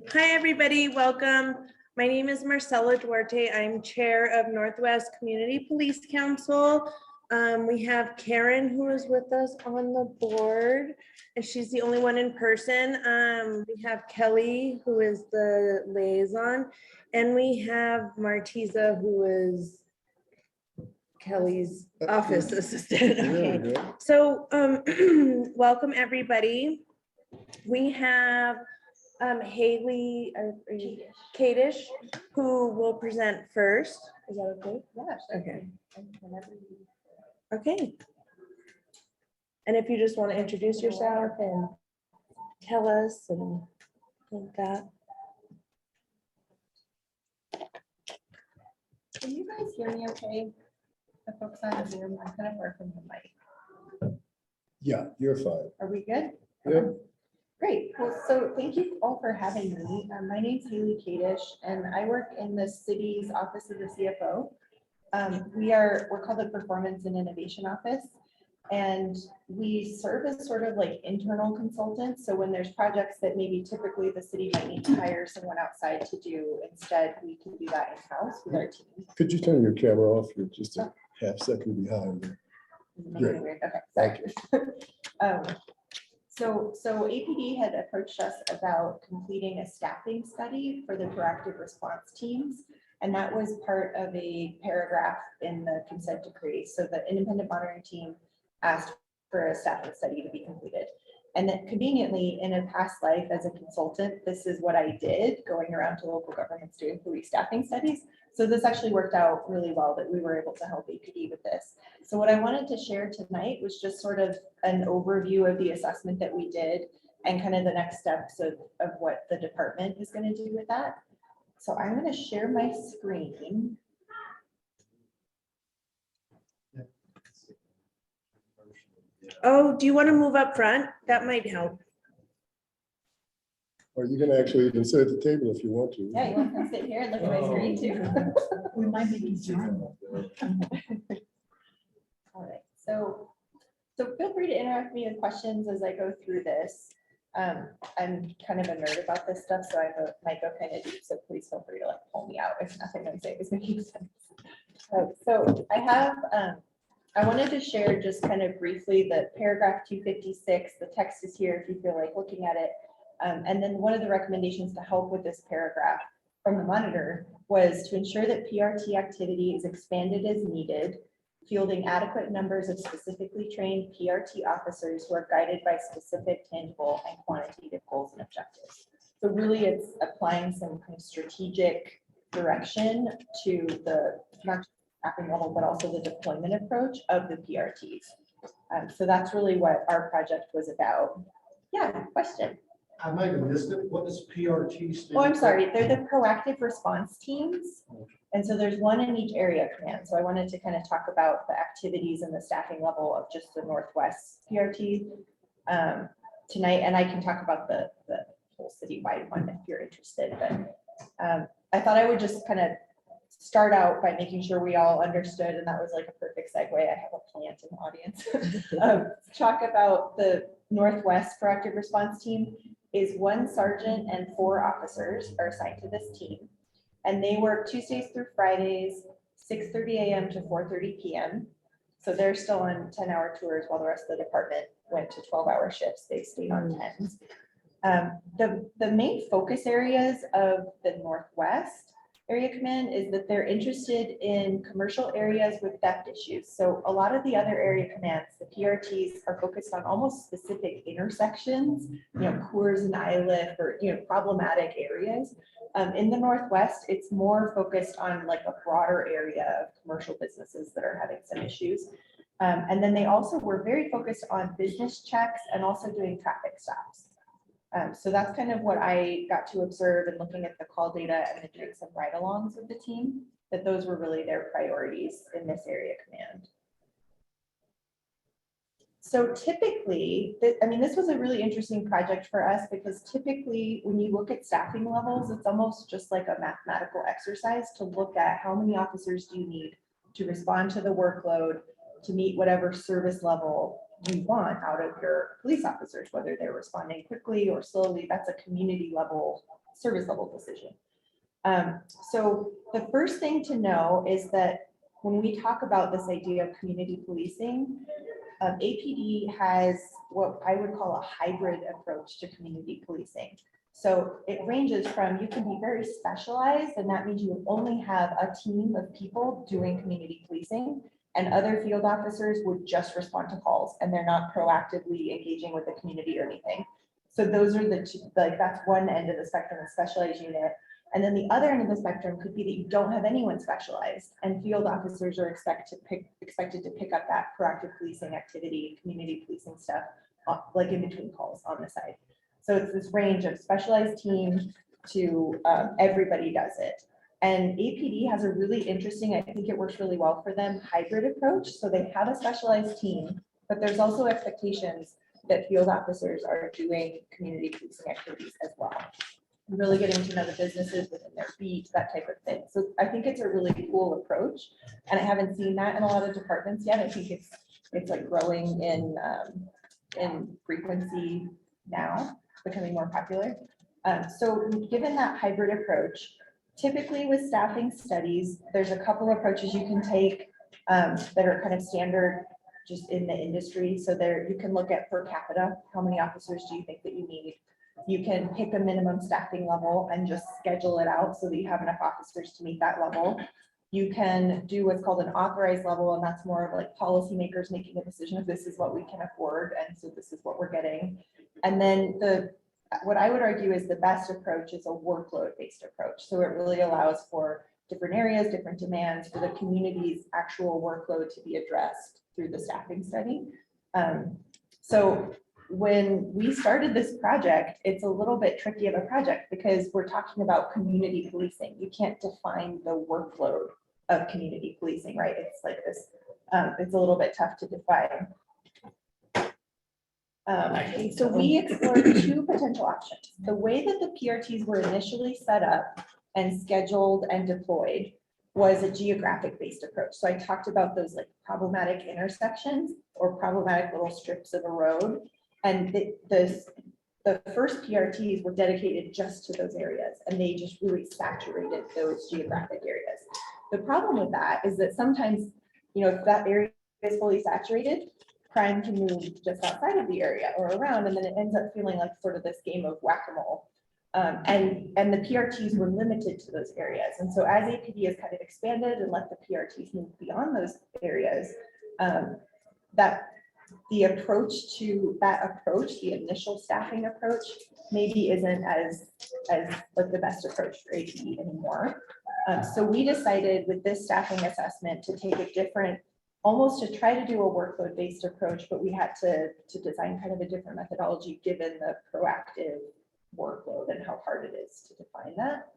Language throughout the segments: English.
Hi, everybody. Welcome. My name is Marcela Duarte. I'm chair of Northwest Community Police Council. We have Karen, who is with us on the board, and she's the only one in person. We have Kelly, who is the liaison, and we have Martiza, who is Kelly's office assistant. Okay. So welcome, everybody. We have Haley Kadish, who will present first. Is that okay? Yes. Okay. Okay. And if you just want to introduce yourself and tell us and like that. Can you guys hear me okay? The folks on Zoom, I'm kind of far from the mic. Yeah, you're fine. Are we good? Yeah. Great. Well, so thank you all for having me. My name's Haley Kadish, and I work in the city's office of the CFO. We're called the Performance and Innovation Office, and we serve as sort of like internal consultants. So when there's projects that maybe typically the city might need to hire someone outside to do, instead we can do that in-house with our team. Could you turn your camera off? You're just a half second behind. Great. Okay, Thank sorry. So APD had approached us about completing a staffing study for the proactive response teams. And that was part of a paragraph in the consent decree. So the independent monitoring team asked for a staffing study to be completed. And then conveniently, in a past life as a consultant, this is what I did, going around to local governments doing police staffing studies. So this actually worked out really well that we were able to help APD with this. So what I wanted to share tonight was just sort of an overview of the assessment that we did and kind of the next steps of what the department is going to do with that. So I'm going to share my screen. Oh, do you want to move up front? That might help. Or you can actually even sit at the table if you want to. Yeah, you want to come sit here and look at my screen too? We might be easier. All right, so feel free to interact with me with questions as I go through this. I'm kind of a nerd about this stuff, so I might go kind of deep, so please feel free to like pull me out if nothing I'm saying is making sense. So I have, I wanted to share just kind of briefly the paragraph 256, the text is here if you feel like looking at it. And then one of the recommendations to help with this paragraph from the monitor was to ensure that PRT activity is expanded as needed, fielding adequate numbers of specifically trained PRT officers who are guided by specific tangible and quantitative goals and objectives. So really it's applying some kind of strategic direction to the not just staffing level, but also the deployment approach of the PRTs. So that's really what our project was about. Yeah, question. I might have missed it. What does PRT stand Oh, I'm for? sorry. They're the proactive response teams. And so there's one in each area command. So I wanted to kind of talk about the activities and the staffing level of just the Northwest PRT tonight. And I can talk about the whole citywide one if you're interested. But I thought I would just kind of start out by making sure we all understood. And that was like a perfect segue. I have a plant in the audience. Talk about the Northwest Proactive Response Team. Is 1 sergeant and 4 officers are assigned to this team. And they work Tuesdays through Fridays, 6:30 a.m. to 4:30 p.m. So they're still on 10-hour tours while the rest of the department went to 12-hour shifts. They stayed on 10s. The main focus areas of the Northwest Area Command is that they're interested in commercial areas with theft issues. So a lot of the other area commands, the PRTs, are focused on almost specific intersections, you know, Coors and Iliff, or, you know, problematic areas. In the Northwest, it's more focused on like a broader area of commercial businesses that are having some issues. And then they also were very focused on business checks and also doing traffic stops. So that's kind of what I got to observe and looking at the call data and then doing some ride-alongs with the team, that those were really their priorities in this area command. So typically, I mean, this was a really interesting project for us because typically when you look at staffing levels, it's almost just like a mathematical exercise to look at how many officers do you need to respond to the workload, to meet whatever service level we want out of your police officers, whether they're responding quickly or slowly. That's a community level, service level decision. So the first thing to know is that when we talk about this idea of community policing, APD has what I would call a hybrid approach to community policing. So it ranges from, you can be very specialized, and that means you only have a team of people doing community policing, and other field officers would just respond to calls, and they're not proactively engaging with the community or anything. So those are the two, like that's one end of the spectrum, a specialized unit. And then the other end of the spectrum could be that you don't have anyone specialized, and field officers are expected to pick up that proactive policing activity, community policing stuff, like in between calls on the side. So it's this range of specialized team to everybody does it. And APD has a really interesting, I think it works really well for them, hybrid approach. So they have a specialized team, but there's also expectations that field officers are doing community policing activities as well. Really getting to know the businesses within their beat, that type of thing. So I think it's a really cool approach, and I haven't seen that in a lot of departments yet. I think it's like growing in frequency now, becoming more popular. So given that hybrid approach, typically with staffing studies, there's a couple approaches you can take that are kind of standard just in the industry. So there you can look at per capita, how many officers do you think that you need? You can pick a minimum staffing level and just schedule it out so that you have enough officers to meet that level. You can do what's called an authorized level, and that's more of like policymakers making a decision of this is what we can afford, and so this is what we're getting. And then what I would argue is the best approach is a workload-based approach. So it really allows for different areas, different demands for the community's actual workload to be addressed through the staffing study. So when we started this project, it's a little bit tricky of a project because we're talking about community policing. You can't define the workload of community policing, right? It's like this, it's a little bit tough to define. So we explored two potential options. The way that the PRTs were initially set up and scheduled and deployed was a geographic based approach. So I talked about those like problematic intersections or problematic little strips of a road. And the first PRTs were dedicated just to those areas, and they just really saturated those geographic areas. The problem with that is that sometimes, you know, if that area is fully saturated, crime can move just outside of the area or around, and then it ends up feeling like sort of this game of whack-a-mole. And the PRTs were limited to those areas. And so as APD has kind of expanded and let the PRTs move beyond those areas, the approach to that approach, the initial staffing approach, maybe isn't as like the best approach for APD anymore. So we decided with this staffing assessment to take a different, almost to try to do a workload-based approach, but we had to design kind of a different methodology given the proactive workload and how hard it is to define that.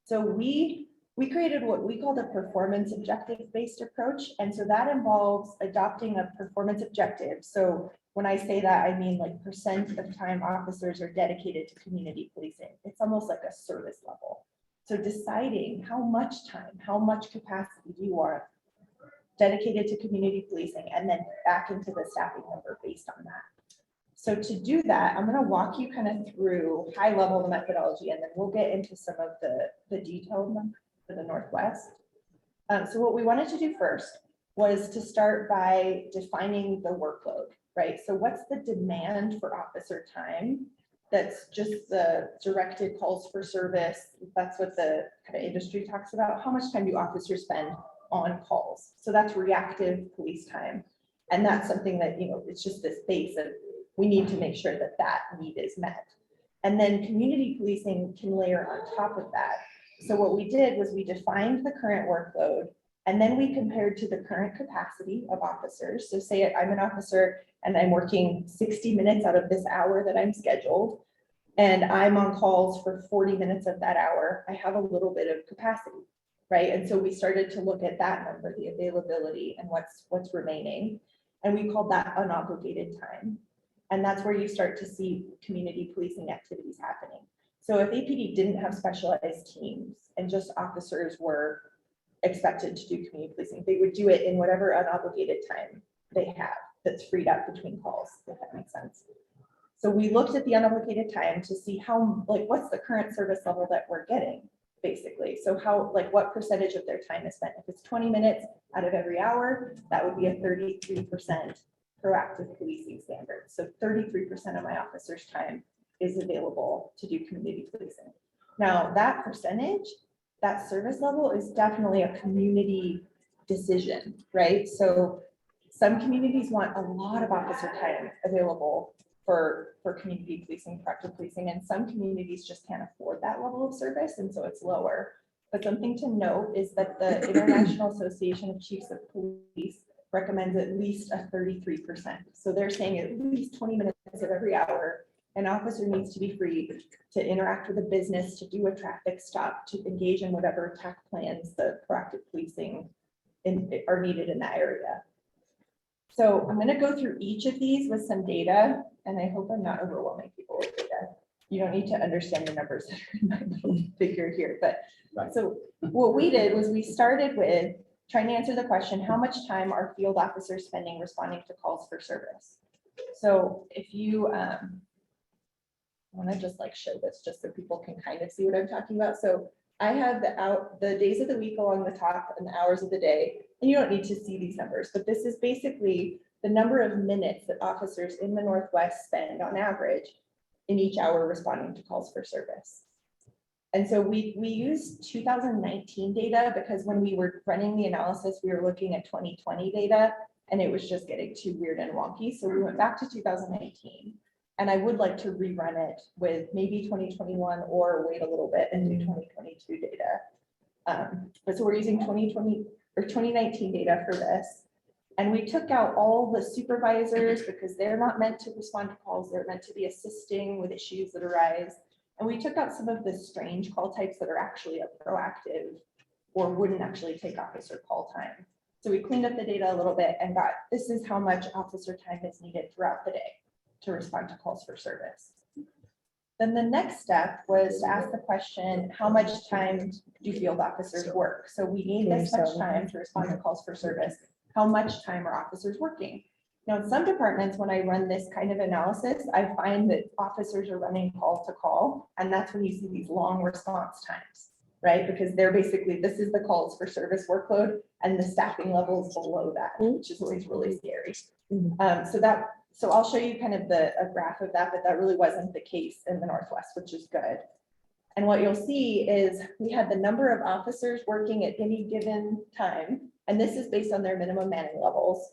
So we created what we call the performance objective-based approach. And so that involves adopting a performance objective. So when I say that, I mean like % of time officers are dedicated to community policing. It's almost like a service level. So deciding how much time, how much capacity do you want dedicated to community policing, and then back into the staffing number based on that. So to do that, I'm going to walk you kind of through high level the methodology, and then we'll get into some of the detailed numbers for the Northwest. So what we wanted to do first was to start by defining the workload, right? So what's the demand for officer time? That's just the directed calls for service. That's what the kind of industry talks about. How much time do officers spend on calls? So that's reactive police time. And that's something that, you know, it's just this base of, we need to make sure that that need is met. And then community policing can layer on top of that. So what we did was we defined the current workload, and then we compared to the current capacity of officers. So say I'm an officer and I'm working 60 minutes out of this hour that I'm scheduled, and I'm on calls for 40 minutes of that hour. I have a little bit of capacity, right? And so we started to look at that number, the availability and what's remaining. And we called that unobligated time. And that's where you start to see community policing activities happening. So if APD didn't have specialized teams and just officers were expected to do community policing, they would do it in whatever unobligated time they have. that's freed up between calls, if that makes sense. So we looked at the unobligated time to see how, like, what's the current service level that we're getting, basically. So how, like, what percentage of their time is spent? If it's 20 minutes out of every hour, that would be a 33% proactive policing standard. So 33% of my officers' time is available to do community policing. Now, that percentage, that service level is definitely a community decision, right? So some communities want a lot of officer time available for community policing, proactive policing, and some communities just can't afford that level of service, and so it's lower. But something to note is that the International Association of Chiefs of Police recommends at least a 33%. So they're saying at least 20 minutes of every hour, an officer needs to be free to interact with a business, to do a traffic stop, to engage in whatever attack plans the proactive policing are needed in that area. So I'm going to go through each of these with some data, and I hope I'm not overwhelming people with data. You don't need to understand the numbers that are in my little figure here, but so what we did was we started with trying to answer the question, how much time are field officers spending responding to calls for service? So if you, I want to just like show this just so people can kind of see what I'm talking about. So I have the days of the week along the top and the hours of the day, and you don't need to see these numbers, but this is basically the number of minutes that officers in the Northwest spend on average in each hour responding to calls for service. And so we used 2019 data because when we were running the analysis, we were looking at 2020 data and it was just getting too weird and wonky. So we went back to 2019. And I would like to rerun it with maybe 2021 or wait a little bit and do 2022 data. But so we're using 2020 or 2019 data for this. And we took out all the supervisors because they're not meant to respond to calls. They're meant to be assisting with issues that arise. And we took out some of the strange call types that are actually a proactive or wouldn't actually take officer call time. So we cleaned up the data a little bit and got, this is how much officer time is needed throughout the day to respond to calls for service. Then the next step was to ask the question, how much time do field officers work? So we need this much time to respond to calls for service. How much time are officers working? Now, in some departments, when I run this kind of analysis, I find that officers are running call to call, and that's when you see these long response times, right? Because they're basically, this is the calls for service workload, and the staffing levels below that, which is always really scary. So I'll show you kind of a graph of that, but that really wasn't the case in the Northwest, which is good. And what you'll see is we had the number of officers working at any given time, and this is based on their minimum manning levels.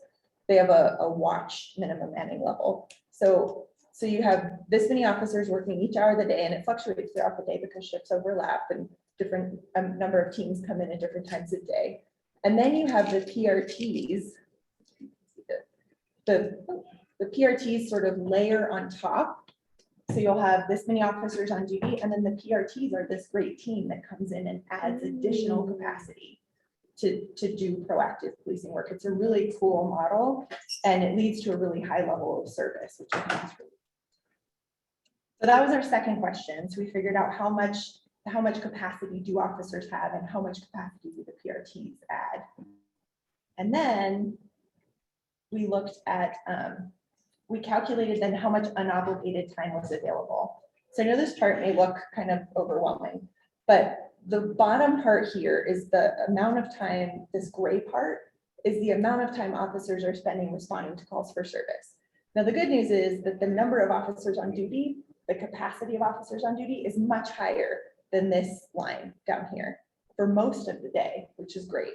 They have a watch minimum manning level. So you have this many officers working each hour of the day, and it fluctuates throughout the day because shifts overlap and different number of teams come in at different times of day. And then you have the PRTs. The PRTs sort of layer on top. So you'll have this many officers on duty, and then the PRTs are this great team that comes in and adds additional capacity to do proactive policing work. It's a really cool model, and it leads to a really high level of service, which I think is really. So that was our second question. So we figured out how much capacity do officers have and how much capacity do the PRTs add. And then we looked at, we calculated then how much unobligated time was available. So I know this chart may look kind of overwhelming, but the bottom part here is the amount of time, this gray part is the amount of time officers are spending responding to calls for service. Now, the good news is that the number of officers on duty, the capacity of officers on duty is much higher than this line down here for most of the day, which is great.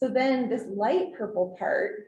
So then this light purple part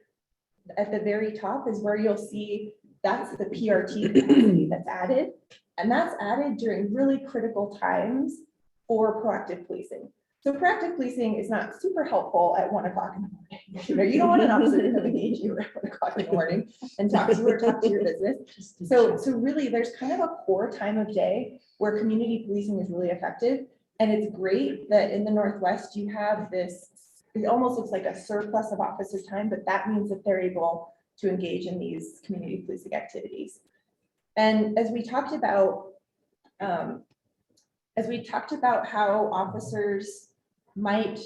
at the very top is where you'll see that's the PRT capacity that's added. And that's added during really critical times for proactive policing. So proactive policing is not super helpful at 1 o'clock in the morning. You don't want an officer to come engage you at 1 o'clock in the morning and talk to you or talk to your business. So really there's kind of a core time of day where community policing is really effective. And it's great that in the Northwest you have this, it almost looks like a surplus of officer time, but that means that they're able to engage in these community policing activities. And as we talked about how officers might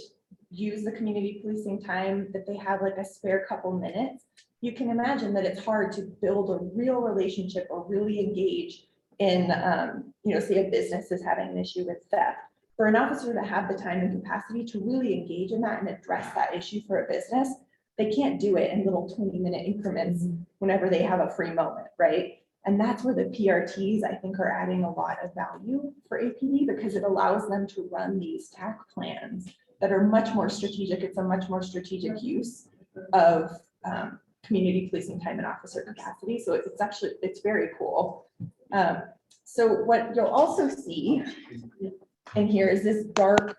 use the community policing time, that they have like a spare couple minutes, you can imagine that it's hard to build a real relationship or really engage in, say a business is having an issue with theft. For an officer to have the time and capacity to really engage in that and address that issue for a business, they can't do it in little 20-minute increments whenever they have a free moment, right? And that's where the PRTs, I think, are adding a lot of value for APD because it allows them to run these TAC plans that are much more strategic. It's a much more strategic use of community policing time and officer capacity. So it's very cool. So what you'll also see in here is this dark,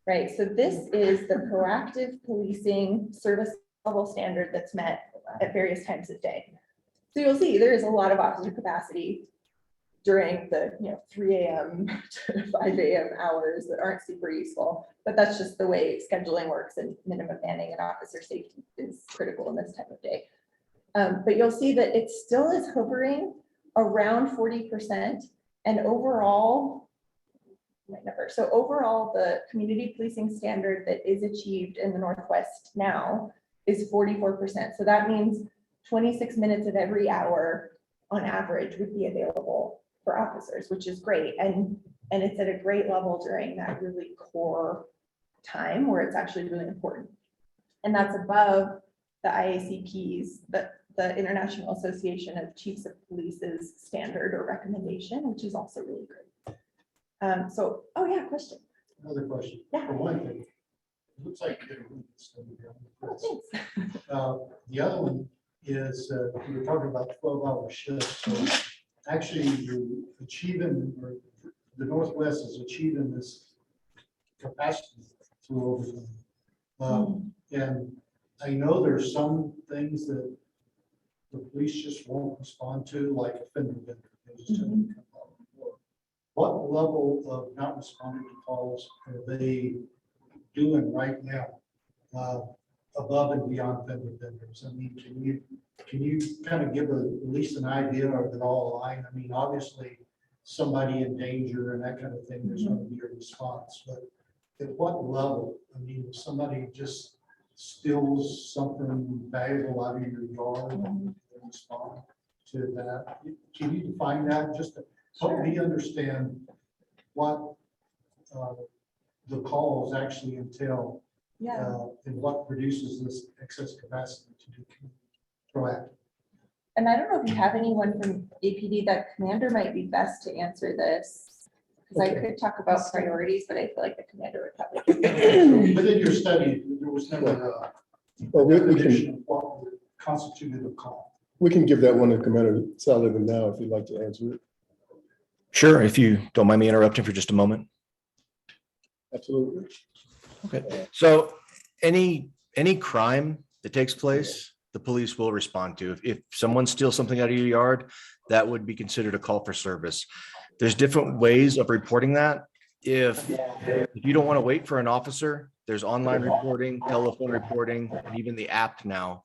right? So this is the proactive policing service level standard that's met at various times of day. So you'll see there is a lot of officer capacity during the 3 a.m. to 5 a.m. hours that aren't super useful, but that's just the way scheduling works, and minimum manning and officer safety is critical in this time of day. But you'll see that it still is hovering around 40%, and overall, so overall the community policing standard that is achieved in the Northwest now is 44%. So that means 26 minutes of every hour on average would be available for officers, which is great. And it's at a great level during that really core time where it's actually really important. And that's above the IACP's, the International Association of Chiefs of Police's standard or recommendation, which is also really great. Oh yeah, question. Another question. Yeah. For one thing, it looks like you did a really good study down there. Oh, thanks. The other one is, we were talking about 12-hour shifts. So actually you're achieving, or the Northwest is achieving this capacity through overtime. And I know there's some things that the police just won't respond to, like offender vendor. They just tell them to come out and work. What level of not responding to calls are they doing right now, above and beyond vendor vendors? I mean, can you kind of give at least an idea, or they're all aligned? I mean, obviously somebody in danger and that kind of thing, there's going to be a response, but at what level? I mean, if somebody just steals something valuable out of your yard and respond to that, can you define that just to help me understand what the calls actually entail? Yeah. And what produces this excess capacity to do proactive? And I don't know if you have anyone from APD. That commander might be best to answer this, because I could talk about priorities, but I feel like the commander would probably. Within your study, there was never Well, we definition can, of what constituted a call. we can give that one to Commander Saladin now if you'd like to answer it. Sure, if you don't mind me interrupting for just a moment. Absolutely. Okay, so any crime that takes place, the police will respond to. If someone steals something out of your yard, that would be considered a call for service. There's different ways of reporting that. If you don't want to wait for an officer, there's online reporting, telephone reporting, and even the app now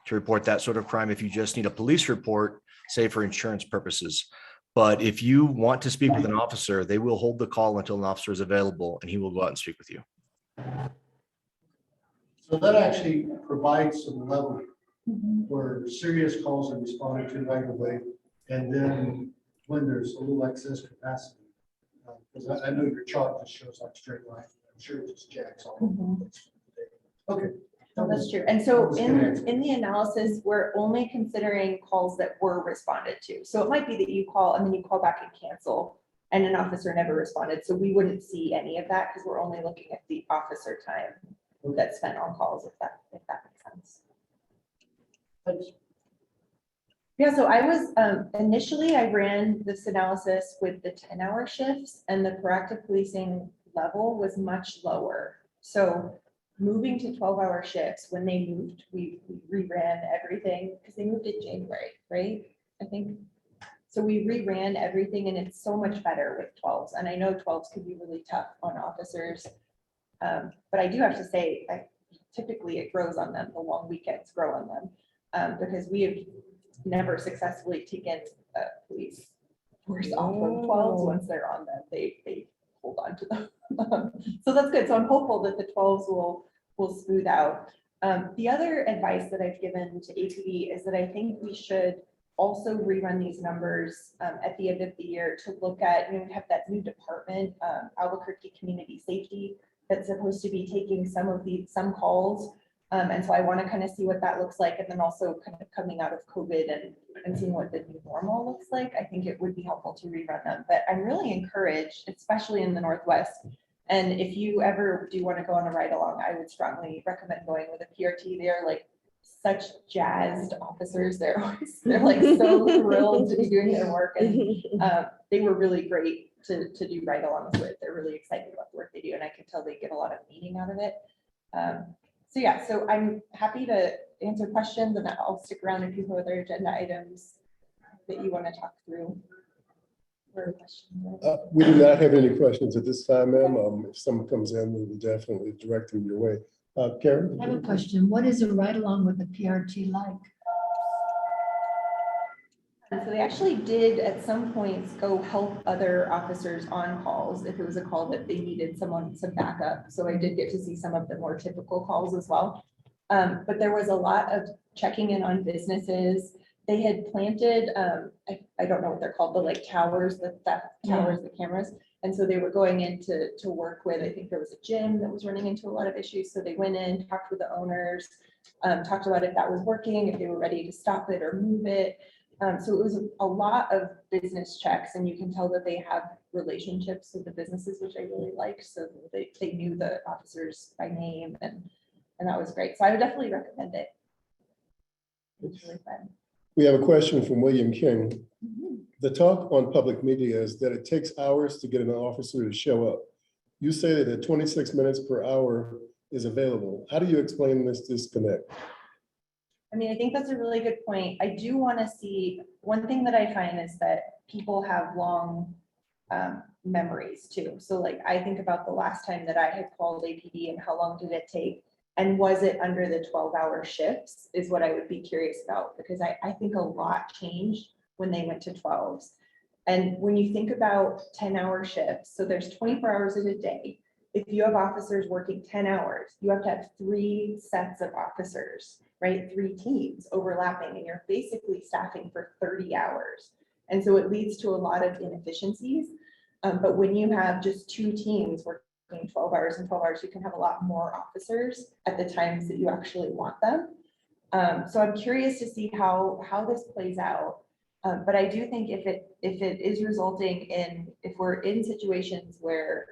to report that sort of crime. If you just need a police report, say for insurance purposes. But if you want to speak with an officer, they will hold the call until an officer is available and he will go out and speak with you. So that actually provides some level where serious calls are responded to right away. And then when there's a little excess capacity, because I know your chart just shows like straight line. I'm sure it just jacks all over the place. Okay. Oh, that's true. And so in the analysis, we're only considering calls that were responded to. So it might be that you call and then you call back and cancel and an officer never responded. So we wouldn't see any of that because we're only looking at the officer time that's spent on calls, if that makes sense. Yeah, so I was initially I ran this analysis with the 10-hour shifts, and the proactive policing level was much lower. So moving to 12-hour shifts, when they moved, we reran everything because they moved in January, right? I think. So we reran everything, and it's so much better with 12s. And I know 12s could be really tough on officers. But I do have to say, typically it grows on them. The long weekends grow on them because we have never successfully taken police force off of 12s. Once they're on them, they hold on to them. So that's good. So I'm hopeful that the 12s will smooth out. The other advice that I've given to APD is that I think we should also rerun these numbers at the end of the year to look at, we have that new department, Albuquerque Community Safety, that's supposed to be taking some calls. And so I want to kind of see what that looks like, and then also kind of coming out of COVID and seeing what the new normal looks like. I think it would be helpful to rerun them, but I'm really encouraged, especially in the Northwest. And if you ever do want to go on a ride along, I would strongly recommend going with a PRT. They're like such jazzed officers. They're like so thrilled to be doing their work, and they were really great to do ride alongs with. They're really excited about the work they do, and I can tell they get a lot of meaning out of it. So yeah, so I'm happy to answer questions, and I'll stick around if you have other agenda items that you want to talk through. We do not have any questions at this time, ma'am. If someone comes in, we will definitely direct them your way. Karen? I have a question. What is a ride along with the PRT like? And so they actually did at some points go help other officers on calls if it was a call that they needed some backup. So I did get to see some of the more typical calls as well. But there was a lot of checking in on businesses. They had planted, I don't know what they're called, but like towers, the cameras. And so they were going in to work with, I think there was a gym that was running into a lot of issues. So they went in, talked with the owners, talked about if that was working, if they were ready to stop it or move it. So it was a lot of business checks, and you can tell that they have relationships with the businesses, which I really liked. So they knew the officers by name, and that was great. So I would definitely recommend it. It's really fun. We have a question from William King. The talk on public media is that it takes hours to get an officer to show up. You say that at 26 minutes per hour is available. How do you explain this disconnect? I mean, I think that's a really good point. I do want to see, one thing that I find is that people have long memories too. So like, I think about the last time that I had called APD and how long did it take? And was it under the 12-hour shifts is what I would be curious about, because I think a lot changed when they went to 12s. And when you think about 10-hour shifts, so there's 24 hours in a day. If you have officers working 10 hours, you have to have 3 sets of officers, right? 3 teams overlapping, and you're basically staffing for 30 hours. And so it leads to a lot of inefficiencies. But when you have just 2 teams working 12 hours and 12 hours, you can have a lot more officers at the times that you actually want them. So I'm curious to see how this plays out. But I do think if it is resulting in, if we're in situations where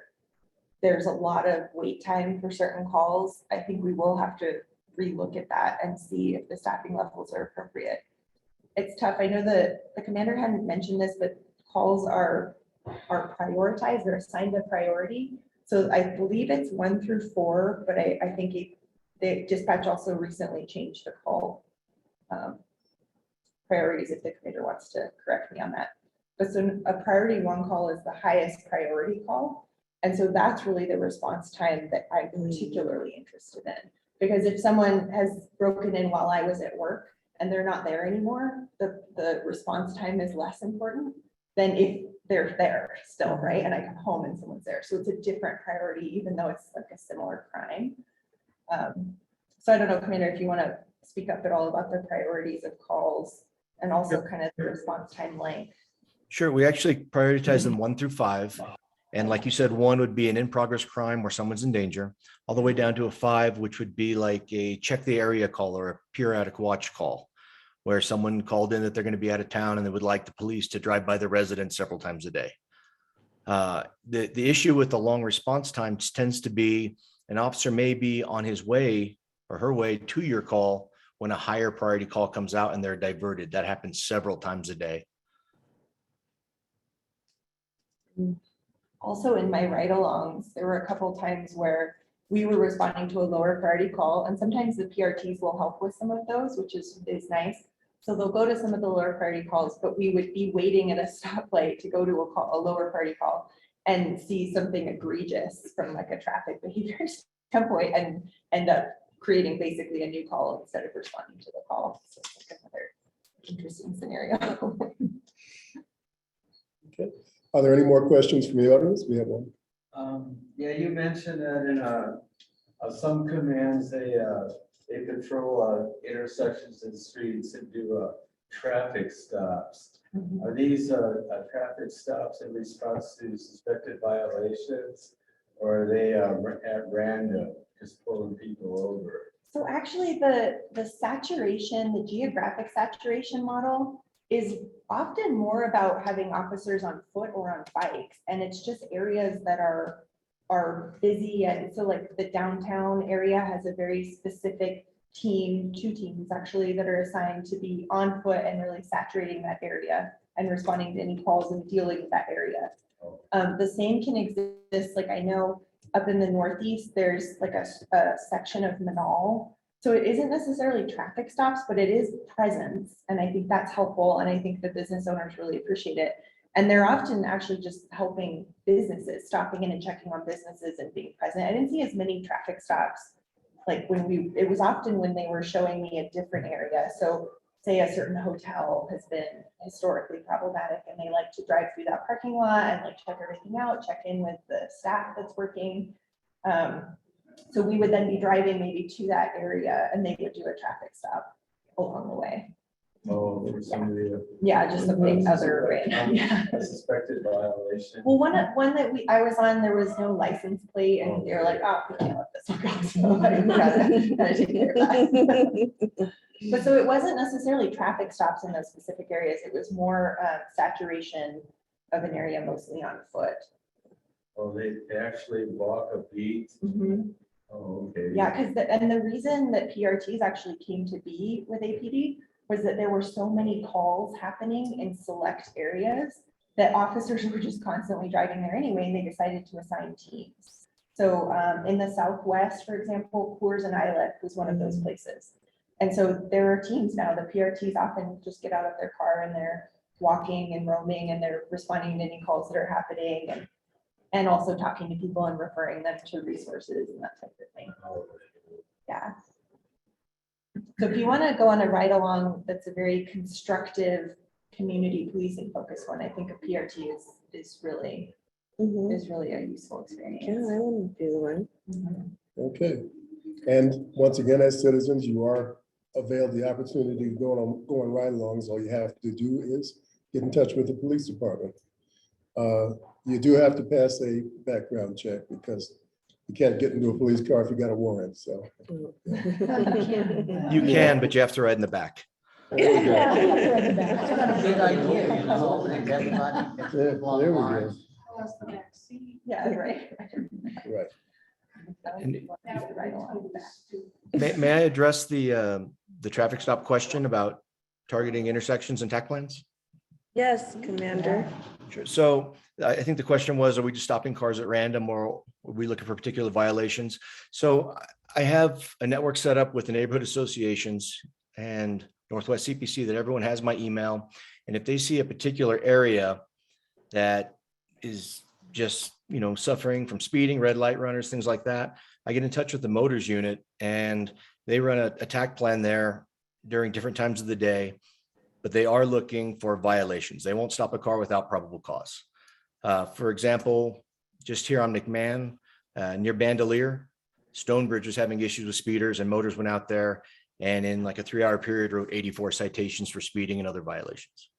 there's a lot of wait time for certain calls, I think we will have to relook at that and see if the staffing levels are appropriate. It's tough. I know the commander hadn't mentioned this, but calls are prioritized. They're assigned a priority. So I believe it's 1 through 4, but I think the dispatch also recently changed the call priorities, if the commander wants to correct me on that. But so a priority 1 call is the highest priority call. And so that's really the response time that I'm particularly interested in. Because if someone has broken in while I was at work and they're not there anymore, the response time is less important than if they're there still, right? And I come home and someone's there. So it's a different priority, even though it's like a similar crime. So I don't know, Commander, if you want to speak up at all about the priorities of calls and also kind of the response time length. Sure, we actually prioritize them 1 through 5. And like you said, 1 would be an in-progress crime where someone's in danger, all the way down to a 5, which would be like a check the area call or a periodic watch call, where someone called in that they're going to be out of town and they would like the police to drive by the residence several times a day. The issue with the long response times tends to be an officer may be on his way or her way to your call when a higher priority call comes out and they're diverted. That happens several times a day. Also in my ride-alongs, there were a couple times where we were responding to a lower priority call, and sometimes the PRTs will help with some of those, which is nice. So they'll go to some of the lower priority calls, but we would be waiting at a stoplight to go to a lower priority call and see something egregious from like a traffic behavior standpoint and end up creating basically a new call instead of responding to the call. So it's like another interesting scenario. Okay. Are there any more questions from the audience? We have one. Yeah, you mentioned that in some commands, they they patrol intersections and streets and do traffic stops. Are these traffic stops in response to suspected violations? Or are they at random, just pulling people over? So actually the saturation, the geographic saturation model is often more about having officers on foot or on bikes. And it's just areas that are busy. And so like the downtown area has a very specific team, 2 teams actually, that are assigned to be on foot and really saturating that area and responding to any calls and dealing with that area. The same can exist, like I know up in the Northeast, there's like a section of Manal. So it isn't necessarily traffic stops, but it is presence. And I think that's helpful. And I think the business owners really appreciate it. And they're often actually just helping businesses, stopping in and checking on businesses and being present. I didn't see as many traffic stops. Like it was often when they were showing me a different area. So say a certain hotel has been historically problematic and they like to drive through that parking lot and like check everything out, check in with the staff that's working. So we would then be driving maybe to that area and they would do a traffic stop along the way. Oh, for somebody. Yeah, just something other random. Yeah. A suspected violation. Well, one that I was on, there was no license plate and they were like, oh, we can't let this one go. So I gotta take care of that. But so it wasn't necessarily traffic stops in those specific areas. It was more saturation of an area, mostly on foot. Oh, they actually walk a beat. Oh, okay. Yeah, because the reason that PRTs actually came to be with APD was that there were so many calls happening in select areas that officers were just constantly driving there anyway, and they decided to assign teams. So in the Southwest, for example, Coors and Islet was one of those places. And so there are teams now. The PRTs often just get out of their car and they're walking and roaming and they're responding to any calls that are happening and also talking to people and referring them to resources and that type of thing. Yeah. So if you want to go on a ride along, that's a very constructive community policing focused one. I think a PRT is really a useful experience. Yeah, I wouldn't do one. Okay. And once again, as citizens, you are availed the opportunity to go on ride-alongs. All you have to do is get in touch with the police department. You do have to pass a background check because you can't get into a police car if you got a warrant, so. You can, but you have to ride in the back. There we go. That's not a big idea, you know, opening everybody. There we go. Yeah, right. Right. May I address the traffic stop question about targeting intersections and tack plans? Yes, Commander. Sure. So I think the question was, are we just stopping cars at random or are we looking for particular violations? So I have a network set up with the neighborhood associations and Northwest CPC that everyone has my email. And if they see a particular area that is just, suffering from speeding, red light runners, things like that, I get in touch with the motors unit and they run a attack plan there during different times of the day, but they are looking for violations. They won't stop a car without probable cause. For example, just here on McMahon, near Bandelier, Stonebridge was having issues with speeders and motors went out there and in like a 3-hour period wrote 84 citations for speeding and other violations.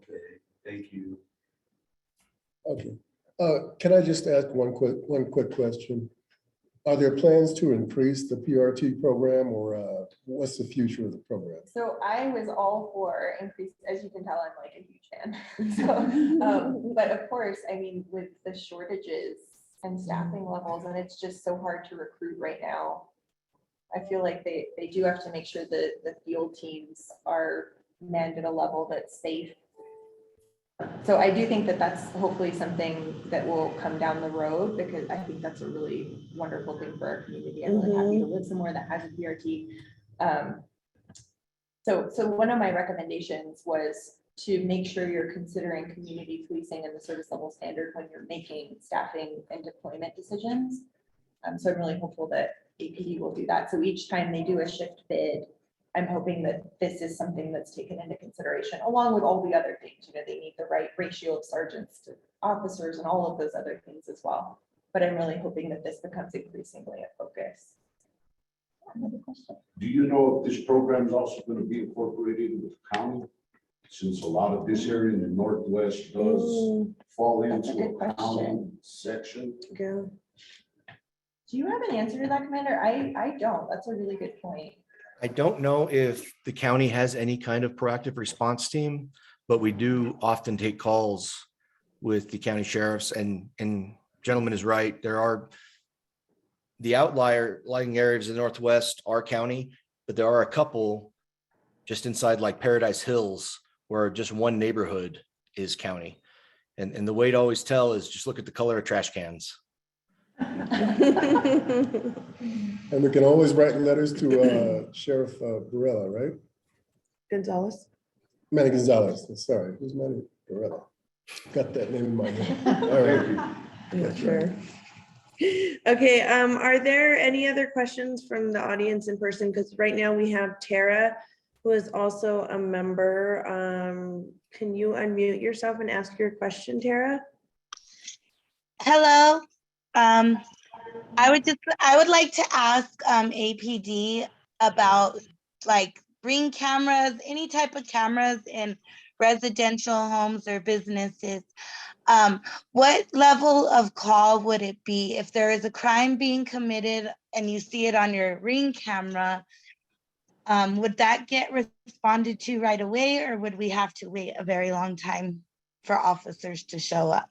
Okay, thank you. Okay. Can I just ask one quick question? Are there plans to increase the PRT program or what's the future of the program? So I was all for increase, as you can tell, I'm like a huge fan. So, but of course, I mean, with the shortages and staffing levels, and it's just so hard to recruit right now. I feel like they do have to make sure that the field teams are manned at a level that's safe. So I do think that that's hopefully something that will come down the road because I think that's a really wonderful thing for our community. I'm really happy to live somewhere that has a PRT. So one of my recommendations was to make sure you're considering community policing and the service level standard when you're making staffing and deployment decisions. So I'm really hopeful that APD will do that. So each time they do a shift bid, I'm hoping that this is something that's taken into consideration along with all the other things. They need the right ratio of sergeants to officers and all of those other things as well. but I'm really hoping that this becomes increasingly a focus. Another question? Do you know if this program is also going to be incorporated with county? Since a lot of this area in the Northwest does fall That's a into good a county question. section. Yeah. Do you have an answer to that, Commander? I don't. That's a really good point. I don't know if the county has any kind of proactive response team, but we do often take calls with the county sheriffs, and gentleman is right. There are the outlying areas of the Northwest are county, but there are a couple just inside like Paradise Hills where just one neighborhood is county. And the way to always tell is just look at the color of trash cans. And we can always write letters to Sheriff Barella, right? Gonzalez. Manny Gonzalez, sorry, who's Manny Barella? Got that name in my head. All right. Yeah, sure. Okay, are there any other questions from the audience in person? Because right now we have Tara, who is also a member. Can you unmute yourself and ask your question, Tara? Hello. I would like to ask APD about like ring cameras, any type of cameras in residential homes or businesses. What level of call would it be if there is a crime being committed and you see it on your ring camera? Would that get responded to right away, or would we have to wait a very long time for officers to show up?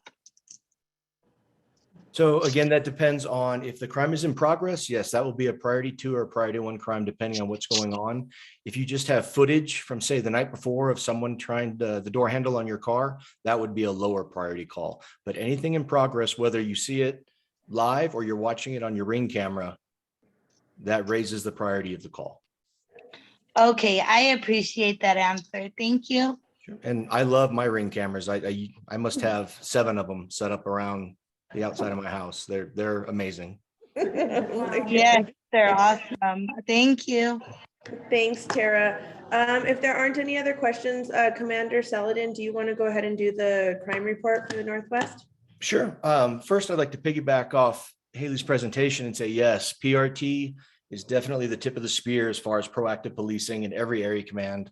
So again, that depends on if the crime is in progress. Yes, that will be a priority 2 or a priority 1 crime, depending on what's going on. If you just have footage from, say, the night before of someone trying the door handle on your car, that would be a lower priority call. But anything in progress, whether you see it live or you're watching it on your ring camera, that raises the priority of the call. Okay, I appreciate that answer. Thank you. And I love my ring cameras. I must have 7 of them set up around the outside of my house. They're amazing. Yes, they're awesome. Thank you. Thanks, Tara. If there aren't any other questions, Commander Saladin, do you want to go ahead and do the crime report for the Northwest? Sure. First, I'd like to piggyback off Haley's presentation and say, yes, PRT is definitely the tip of the spear as far as proactive policing in every area command.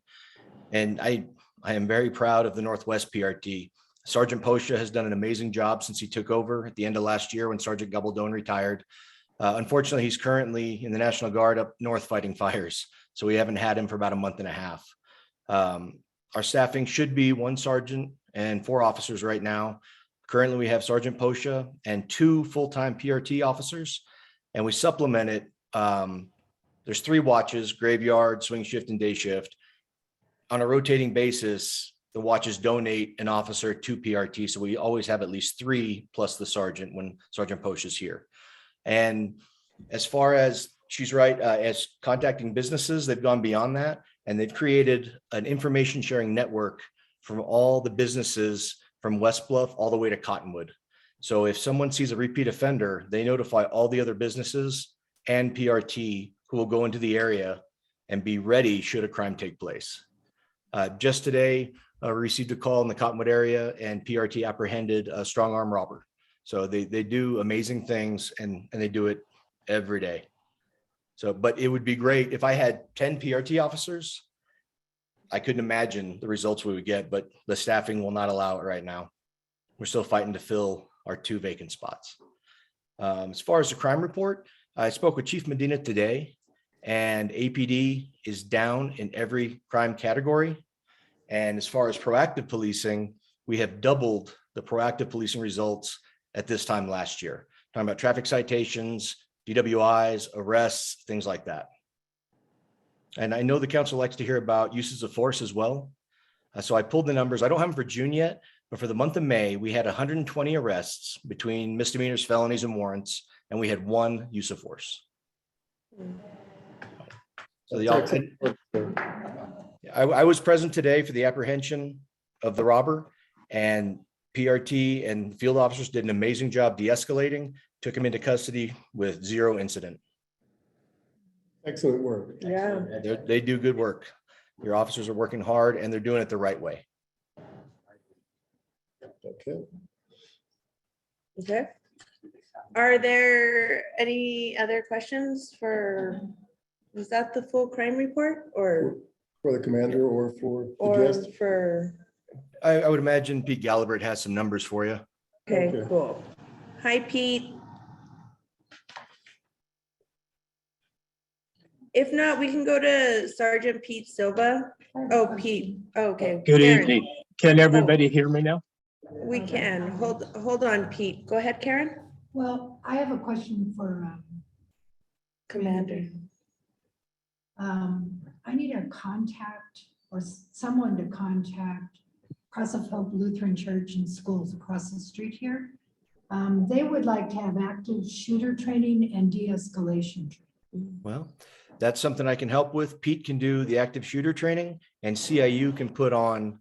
And I am very proud of the Northwest PRT. Sergeant Posha has done an amazing job since he took over at the end of last year when Sergeant Gabaldon retired. Unfortunately, he's currently in the National Guard up north fighting fires, so we haven't had him for about a month and a half. Our staffing should be 1 sergeant and 4 officers right now. Currently, we have Sergeant Posha and 2 full-time PRT officers, and we supplement it. There's 3 watches: graveyard, swing shift, and day shift. On a rotating basis, the watches donate an officer to PRT, so we always have at least 3 plus the sergeant when Sergeant Posha is here. And as far as she's right, as contacting businesses, they've gone beyond that, and they've created an information sharing network from all the businesses from West Bluff all the way to Cottonwood. So if someone sees a repeat offender, they notify all the other businesses and PRT who will go into the area and be ready should a crime take place. Just today, we received a call in the Cottonwood area, and PRT apprehended a strong arm robber. So they do amazing things, and they do it every day. So, but it would be great if I had 10 PRT officers. I couldn't imagine the results we would get, but the staffing will not allow it right now. We're still fighting to fill our 2 vacant spots. As far as the crime report, I spoke with Chief Medina today, and APD is down in every crime category. And as far as proactive policing, we have doubled the proactive policing results at this time last year. Talking about traffic citations, DWIs, arrests, things like that. And I know the council likes to hear about uses of force as well. So I pulled the numbers. I don't have them for June yet, but for the month of May, we had 120 arrests between misdemeanors, felonies, and warrants, and we had 1 use of force. So I was present today for the apprehension of the robber, and PRT and field officers did an amazing job de-escalating, took him into custody with 0 incident. Excellent work. Yeah. They do good work. Your officers are working hard, and they're doing it the right way. Okay. Okay. Are there any other questions for, was that the full crime report or For the commander or for the or guest? for, I would imagine Pete Galibert has some numbers for you. okay, Okay. cool. Hi, Pete. If not, we can go to Sergeant Pete Silva. Oh, Pete, okay. Good Karen, evening. Can everybody hear me now? we can. Hold on, Pete. Go ahead, Karen. Well, I have a question for Commander. I need a contact or someone to contact Cross of Hope Lutheran Church and schools across the street here. They would like to have active shooter training and de-escalation training. Well, that's something I can help with. Pete can do the active shooter training and CIU can put on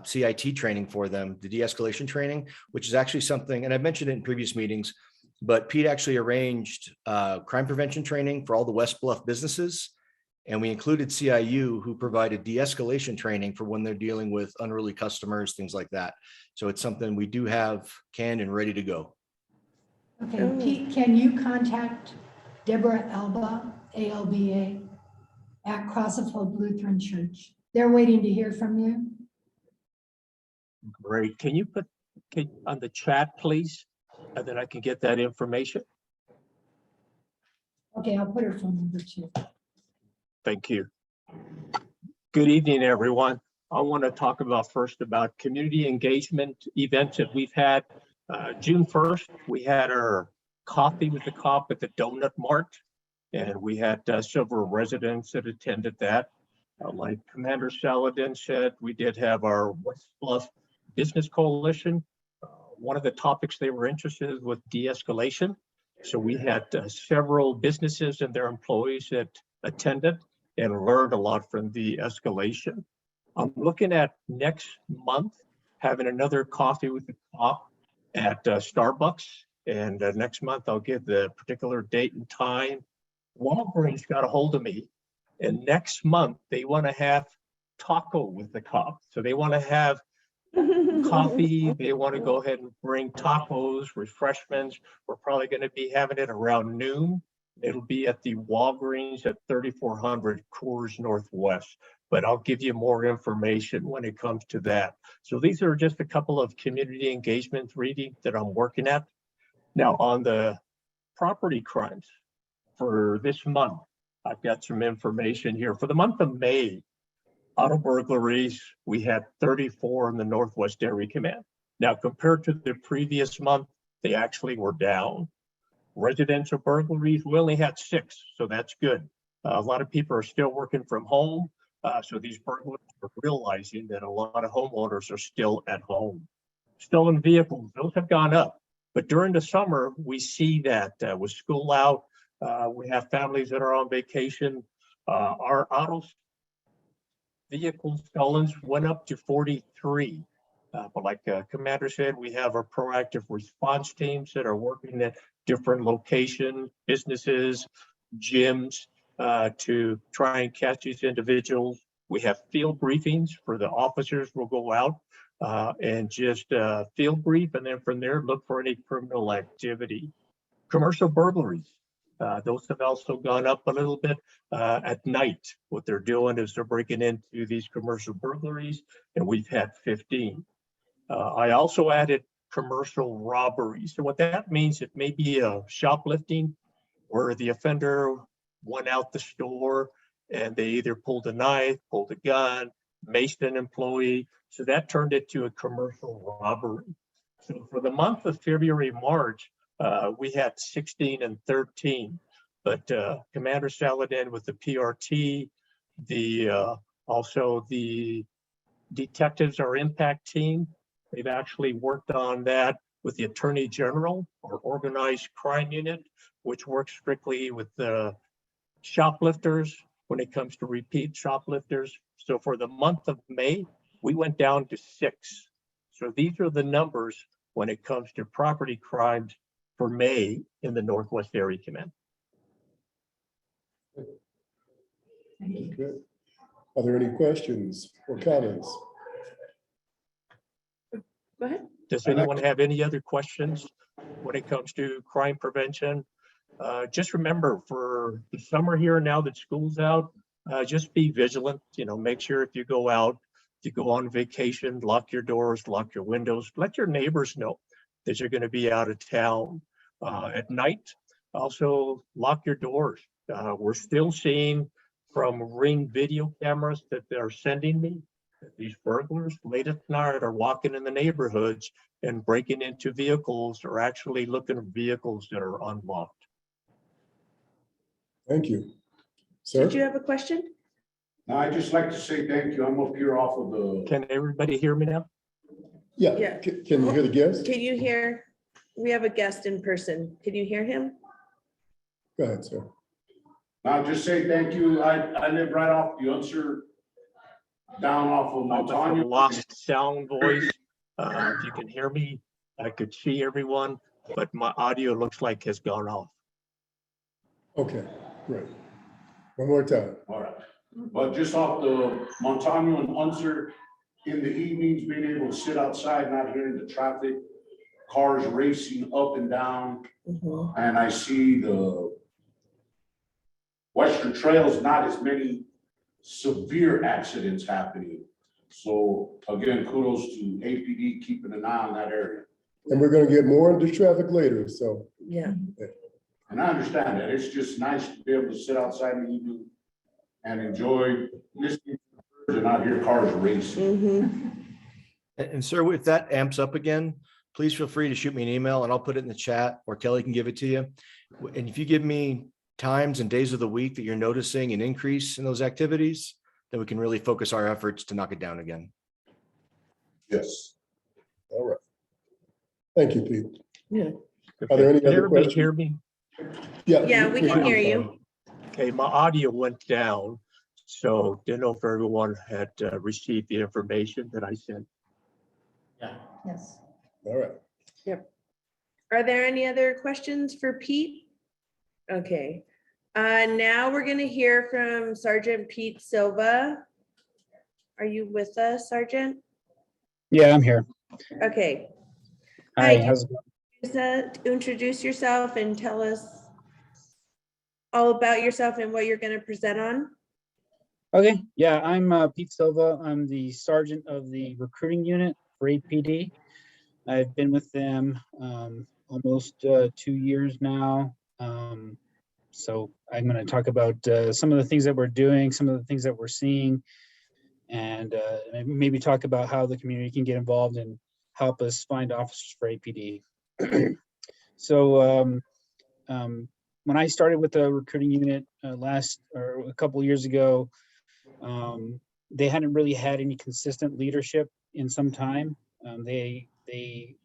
CIT training for them, the de-escalation training, which is actually something, and I've mentioned it in previous meetings, but Pete actually arranged crime prevention training for all the West Bluff businesses. And we included CIU, who provided de-escalation training for when they're dealing with unruly customers, things like that. So it's something we do have canned and ready to go. Okay, Pete, can you contact Deborah Alba, ALBA, at Cross of Hope Lutheran Church? They're waiting to hear from you. Great. Can you put on the chat, please? And then I can get that information. Okay, I'll put her phone number too. Thank you. Good evening, everyone. I want to talk first about community engagement events that we've had. June 1st, we had our coffee with the cop at the Donut Mart, and we had several residents that attended that. Like Commander Saladin said, we did have our West Bluff Business Coalition. One of the topics they were interested in was de-escalation. So we had several businesses and their employees that attended and learned a lot from the escalation. I'm looking at next month, having another coffee with the cop at Starbucks. And next month, I'll give the particular date and time. Walgreens got a hold of me. And next month, they want to have taco with the cop. So they want to have coffee. They want to go ahead and bring tacos, refreshments. We're probably going to be having it around noon. It'll be at the Walgreens at 3400 Coors Northwest, but I'll give you more information when it comes to that. So these are just a couple of community engagement readings that I'm working at. Now on the property crimes for this month, I've got some information here. For the month of May, auto burglaries, we had 34 in the Northwest Area Command. Now compared to the previous month, they actually were down. Residential burglaries, we only had 6, so that's good. A lot of people are still working from home, so these burglars are realizing that a lot of homeowners are still at home. Stolen vehicles, those have gone up, but during the summer, we see that with school out, we have families that are on vacation. Our auto vehicle stolen went up to 43. But like Commander said, we have our proactive response teams that are working at different locations, businesses, gyms, to try and catch these individuals. We have field briefings for the officers. Will go out and just field brief, and then from there, look for any criminal activity. Commercial burglaries, those have also gone up a little bit at night. What they're doing is they're breaking into these commercial burglaries, and we've had 15. I also added commercial robberies. So what that means, it may be a shoplifting where the offender went out the store and they either pulled a knife, pulled a gun, maced an employee. So that turned it to a commercial robbery. So for the month of February, March, we had 16 and 13. But Commander Saladin with the PRT, also the detectives, our impact team, they've actually worked on that with the Attorney General, or Organized Crime Unit, which works strictly with the shoplifters when it comes to repeat shoplifters. So for the month of May, we went down to 6. So these are the numbers when it comes to property crimes for May in the Northwest Area Command. Okay. Are there any questions or comments? Go ahead. Does anyone have any other questions? when it comes to crime prevention. Just remember for the summer here now that school's out, just be vigilant, make sure if you go out, if you go on vacation, lock your doors, lock your windows, let your neighbors know that you're going to be out of town at night. Also lock your doors. We're still seeing from Ring video cameras that they're sending me that these burglars late at night are walking in the neighborhoods and breaking into vehicles or actually looking at vehicles that are unlocked. Thank you. Sir? Did you have a question? Now, I'd just like to say thank you. I'm up here off of the, Can everybody hear me now? Yeah, Yeah. can you hear the guest? Can you hear? We have a guest in person. Can you hear him? Go ahead, sir. now just say thank you. I live right off the Unser, down off of I must have Montano. lost sound voice. If you can hear me, I could see everyone, but my audio looks like has gone off. Okay, great. One more time. All right, but just off the Montano and Unser, in the evenings, being able to sit outside, not hearing the traffic, cars racing up and down, Mhm. and I see the Western Trails, not as many severe accidents happening. So again, kudos to APD keeping an eye on that area. And we're gonna get more into traffic later, so. Yeah. And I understand that. It's just nice to be able to sit outside in the evening and enjoy listening to the birds and not hear cars racing. Mhm. And sir, if that amps up again, please feel free to shoot me an email and I'll put it in the chat or Kelly can give it to you. And if you give me times and days of the week that you're noticing an increase in those activities, then we can really focus our efforts to knock it down again. Yes. All right. Thank you, Pete. Yeah. Are there any Can other everybody questions? hear me? Yeah, we can hear you. Okay, my audio went down, so didn't know if everyone had received the information that I sent. Yes. All right. Are there any other questions for Pete? Okay. Now we're gonna hear from Sergeant Pete Silva. Are you with us, Sergeant? Yeah, I'm here. Okay. Hi, Hi, how's it going? Just introduce yourself and tell us all about yourself and what you're gonna present on. Okay, yeah, I'm Pete Silva. I'm the sergeant of the recruiting unit for APD. I've been with them almost 2 years now. So I'm going to talk about some of the things that we're doing, some of the things that we're seeing, and maybe talk about how the community can get involved and help us find officers for APD. So when I started with the recruiting unit a couple years ago, they hadn't really had any consistent leadership in some time. The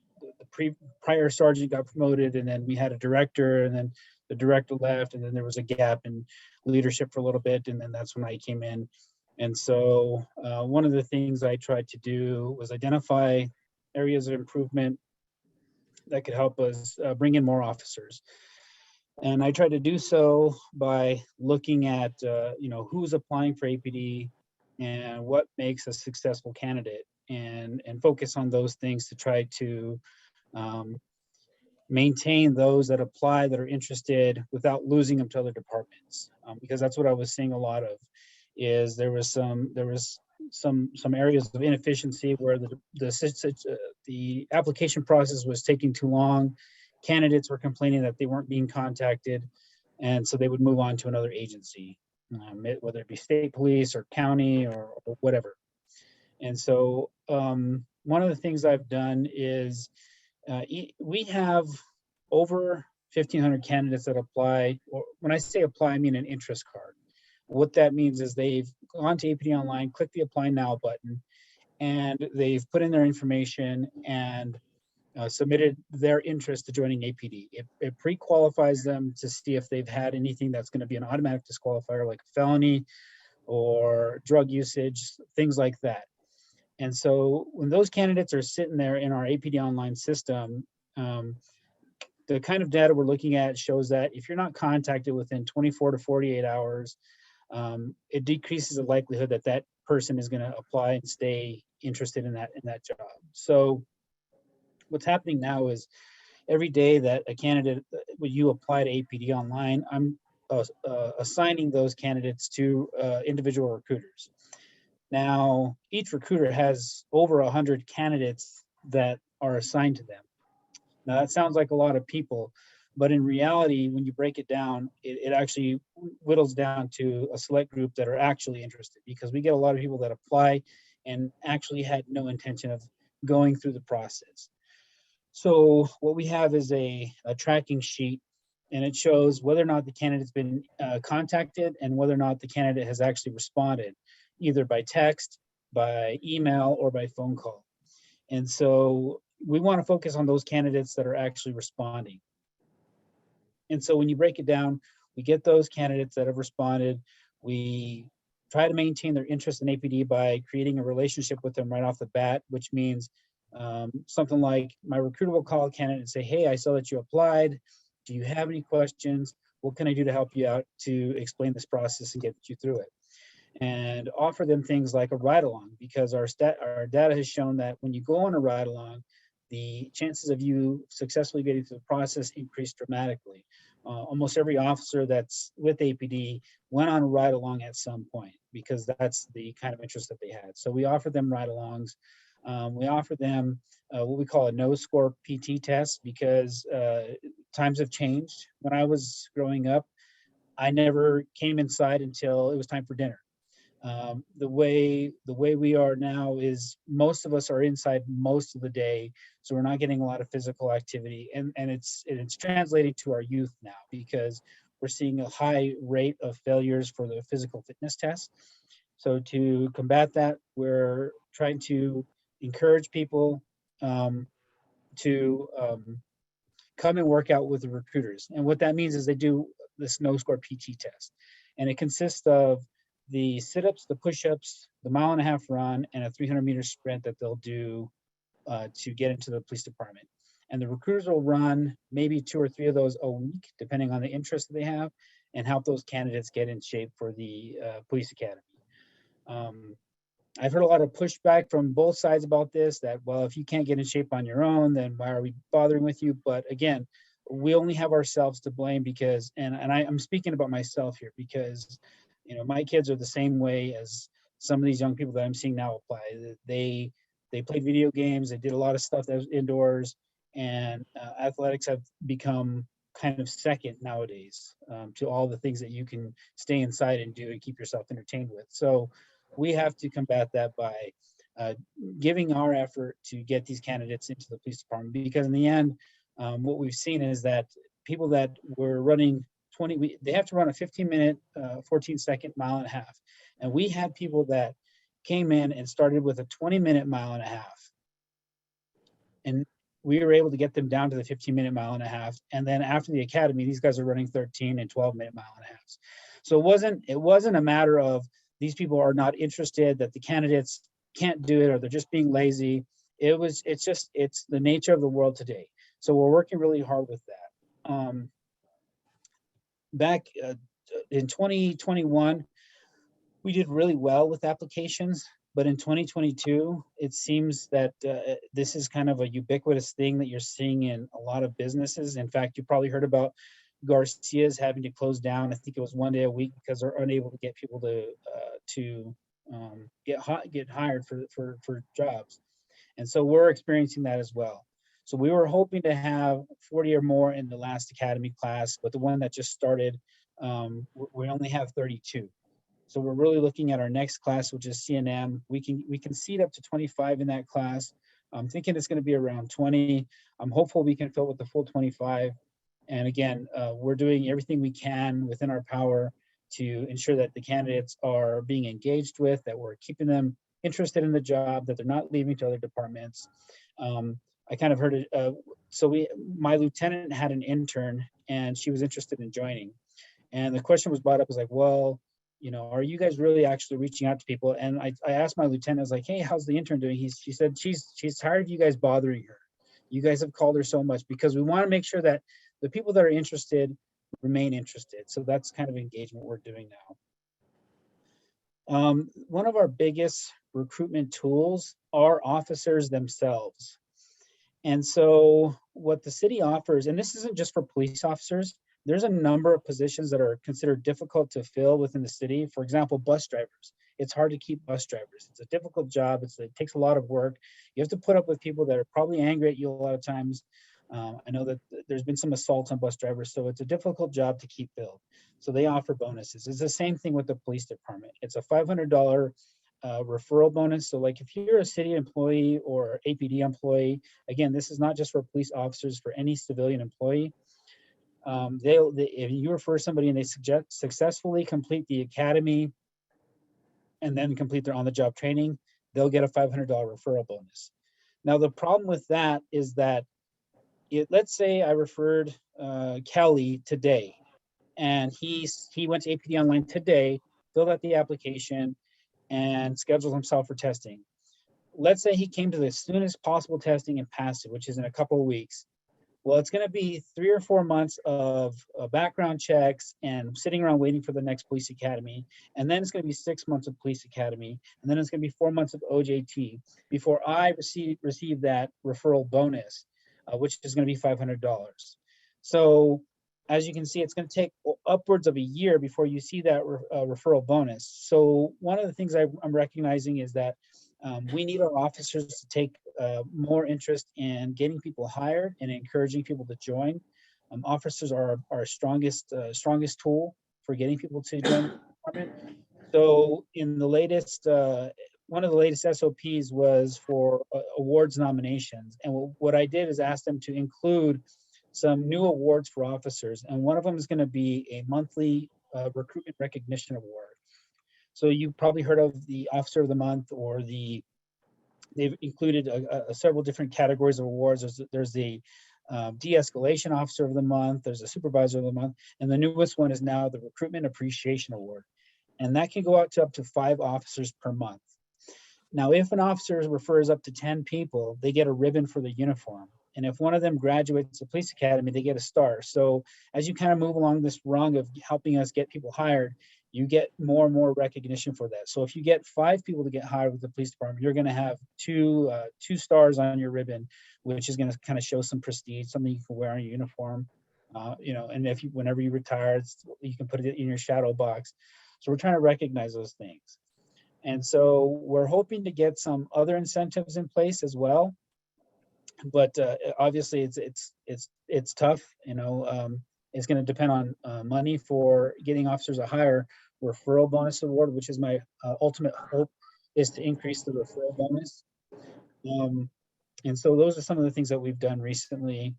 prior sergeant got promoted, and then we had a director, and then the director left, and then there was a gap in leadership for a little bit, and then that's when I came in. And so one of the things I tried to do was identify areas of improvement that could help us bring in more officers. And I tried to do so by looking at who's applying for APD and what makes a successful candidate, and focus on those things to try to maintain those that apply that are interested without losing them to other departments, because that's what I was seeing a lot of. Is there was some areas of inefficiency where the application process was taking too long. Candidates were complaining that they weren't being contacted, and so they would move on to another agency, whether it be state police or county or whatever. And so one of the things I've done is we have over 1,500 candidates that apply. Or when I say apply, I mean an interest card. What that means is they've gone to APD Online, clicked the Apply Now button, and they've put in their information and submitted their interest to joining APD. It pre-qualifies them to see if they've had anything that's going to be an automatic disqualifier, like a felony or drug usage, things like that. And so when those candidates are sitting there in our APD Online system, the kind of data we're looking at shows that if you're not contacted within 24 to 48 hours, it decreases the likelihood that that person is going to apply and stay interested in that job. So what's happening now is every day that a candidate, when you apply to APD online, I'm assigning those candidates to individual recruiters. Now, each recruiter has over 100 candidates that are assigned to them. Now, that sounds like a lot of people, but in reality, when you break it down, it actually whittles down to a select group that are actually interested, because we get a lot of people that apply and actually had no intention of going through the process. So what we have is a tracking sheet, and it shows whether or not the candidate's been contacted and whether or not the candidate has actually responded, either by text, by email, or by phone call. And so we want to focus on those candidates that are actually responding. And so when you break it down, we get those candidates that have responded. We try to maintain their interest in APD by creating a relationship with them right off the bat, which means something like my recruiter will call a candidate and say, hey, I saw that you applied. Do you have any questions? What can I do to help you out to explain this process and get you through it? And offer them things like a ride along, because our data has shown that when you go on a ride along, the chances of you successfully getting through the process increase dramatically. Almost every officer that's with APD went on a ride along at some point, because that's the kind of interest that they had. So we offer them ride alongs. We offer them what we call a no score PT test, because times have changed. When I was growing up, I never came inside until it was time for dinner. The way we are now is most of us are inside most of the day, so we're not getting a lot of physical activity, and it's translating to our youth now, because we're seeing a high rate of failures for the physical fitness test. So to combat that, we're trying to encourage people to come and work out with the recruiters. And what that means is they do this no score PT test, and it consists of the sit-ups, the push-ups, the 1.5 mile run, and a 300-meter sprint that they'll do to get into the police department. And the recruiters will run maybe 2 or 3 of those a week, depending on the interest that they have, and help those candidates get in shape for the police academy. I've heard a lot of pushback from both sides about this, that, well, if you can't get in shape on your own, then why are we bothering with you? But again, we only have ourselves to blame, because, and I'm speaking about myself here, because my kids are the same way as some of these young people that I'm seeing now apply. They played video games, they did a lot of stuff that was indoors, and athletics have become kind of second nowadays to all the things that you can stay inside and do and keep yourself entertained with. So we have to combat that by giving our effort to get these candidates into the police department, because in the end, what we've seen is that people that were running they have to run a 15-minute, 14-second 1.5 mile. And we had people that came in and started with a 20-minute 1.5 mile. And we were able to get them down to the 15-minute 1.5 mile. And then after the academy, these guys are running 13 and 12-minute 1.5 miles. So it wasn't a matter of these people are not interested, that the candidates can't do it, or they're just being lazy. It's the nature of the world today. So we're working really hard with that. Back in 2021, we did really well with applications, but in 2022, it seems that this is kind of a ubiquitous thing that you're seeing in a lot of businesses. In fact, you probably heard about Garcia's having to close down. I think it was 1 day a week, because they're unable to get people to get hired for jobs. And so we're experiencing that as well. So we were hoping to have 40 or more in the last academy class, but the one that just started, we only have 32. So we're really looking at our next class, which is CNM. We can seat up to 25 in that class. I'm thinking it's going to be around 20. I'm hopeful we can fill with the full 25. And again, we're doing everything we can within our power to ensure that the candidates are being engaged with, that we're keeping them interested in the job, that they're not leaving to other departments. I kind of heard it. My lieutenant had an intern, and she was interested in joining. And the question was brought up, was like, well, are you guys really actually reaching out to people? And I asked my lieutenant, I was like, hey, how's the intern doing? She said she's tired of you guys bothering her. You guys have called her so much, because we want to make sure that the people that are interested remain interested. So that's kind of engagement we're doing now. One of our biggest recruitment tools are officers themselves. And so what the city offers, and this isn't just for police officers, there's a number of positions that are considered difficult to fill within the city. For example, bus drivers. It's hard to keep bus drivers. It's a difficult job. It takes a lot of work. You have to put up with people that are probably angry at you a lot of times. I know that there's been some assaults on bus drivers, so it's a difficult job to keep filled. So they offer bonuses. It's the same thing with the police department. It's a $500 referral bonus. So like if you're a city employee or APD employee, again, this is not just for police officers, for any civilian employee. If you refer somebody and they successfully complete the academy and then complete their on-the-job training, they'll get a $500 referral bonus. Now, the problem with that is that let's say I referred Kelly today, and he went to APD Online today, filled out the application, and scheduled himself for testing. Let's say he came to the soonest possible testing and passed it, which is in a couple of weeks. Well, it's going to be 3 or 4 months of background checks and sitting around waiting for the next police academy. And then it's going to be 6 months of police academy. And then it's going to be 4 months of OJT before I receive that referral bonus, which is going to be $500. So as you can see, it's going to take upwards of a year before you see that referral bonus. So one of the things I'm recognizing is that we need our officers to take more interest in getting people hired and encouraging people to join. Officers are our strongest tool for getting people to join the department. So in the latest, one of the latest SOPs was for awards nominations. And what I did is ask them to include some new awards for officers. And one of them is going to be a monthly recruitment recognition award. So you've probably heard of the Officer of the Month, or they've included several different categories of awards. There's the De-escalation Officer of the Month, there's a Supervisor of the Month, and the newest one is now the Recruitment Appreciation Award. And that can go out to up to 5 officers per month. Now, if an officer refers up to 10 people, they get a ribbon for the uniform. And if one of them graduates the police academy, they get a star. So as you kind of move along this rung of helping us get people hired, you get more and more recognition for that. So if you get 5 people to get hired with the police department, you're going to have two stars on your ribbon, which is going to kind of show some prestige, something you can wear on your uniform. And whenever you retire, you can put it in your shadow box. So we're trying to recognize those things. And so we're hoping to get some other incentives in place as well. But obviously it's tough. It's going to depend on money for getting officers a higher referral bonus award, which is my ultimate hope, is to increase the referral bonus. And so those are some of the things that we've done recently.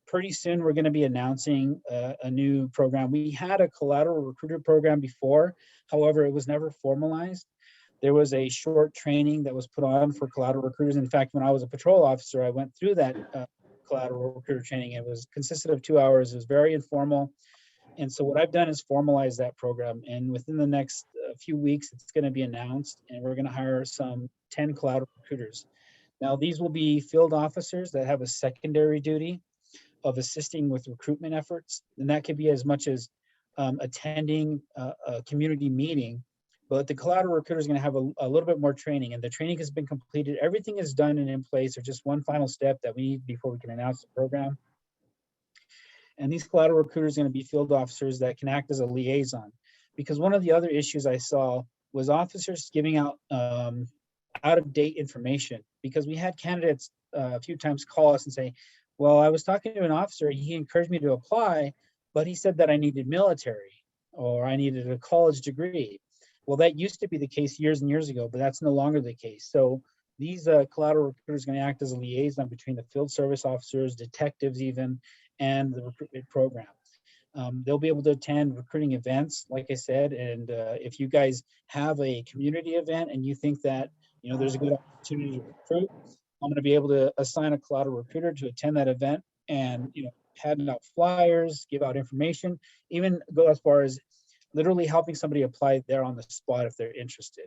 Pretty soon we're going to be announcing a new program. We had a collateral recruiter program before, however, it was never formalized. There was a short training that was put on for collateral recruiters. In fact, when I was a patrol officer, I went through that collateral recruiter training. It consisted of 2 hours. It was very informal. And so what I've done is formalize that program. And within the next few weeks, it's going to be announced, and we're going to hire some 10 collateral recruiters. Now, these will be field officers that have a secondary duty of assisting with recruitment efforts. And that could be as much as attending a community meeting. But the collateral recruiter is going to have a little bit more training, and the training has been completed. Everything is done and in place. There's just one final step that we need before we can announce the program. And these collateral recruiters are going to be field officers that can act as a liaison. Because one of the other issues I saw was officers giving out out-of-date information. Because we had candidates a few times call us and say, well, I was talking to an officer, he encouraged me to apply, but he said that I needed military or I needed a college degree. Well, that used to be the case years and years ago, but that's no longer the case. So these collateral recruiters are going to act as a liaison between the field service officers, detectives even, and the recruitment program. They'll be able to attend recruiting events, like I said, and if you guys have a community event and you think that there's a good opportunity to recruit, I'm going to be able to assign a collateral recruiter to attend that event and hand out flyers, give out information, even go as far as literally helping somebody apply there on the spot if they're interested.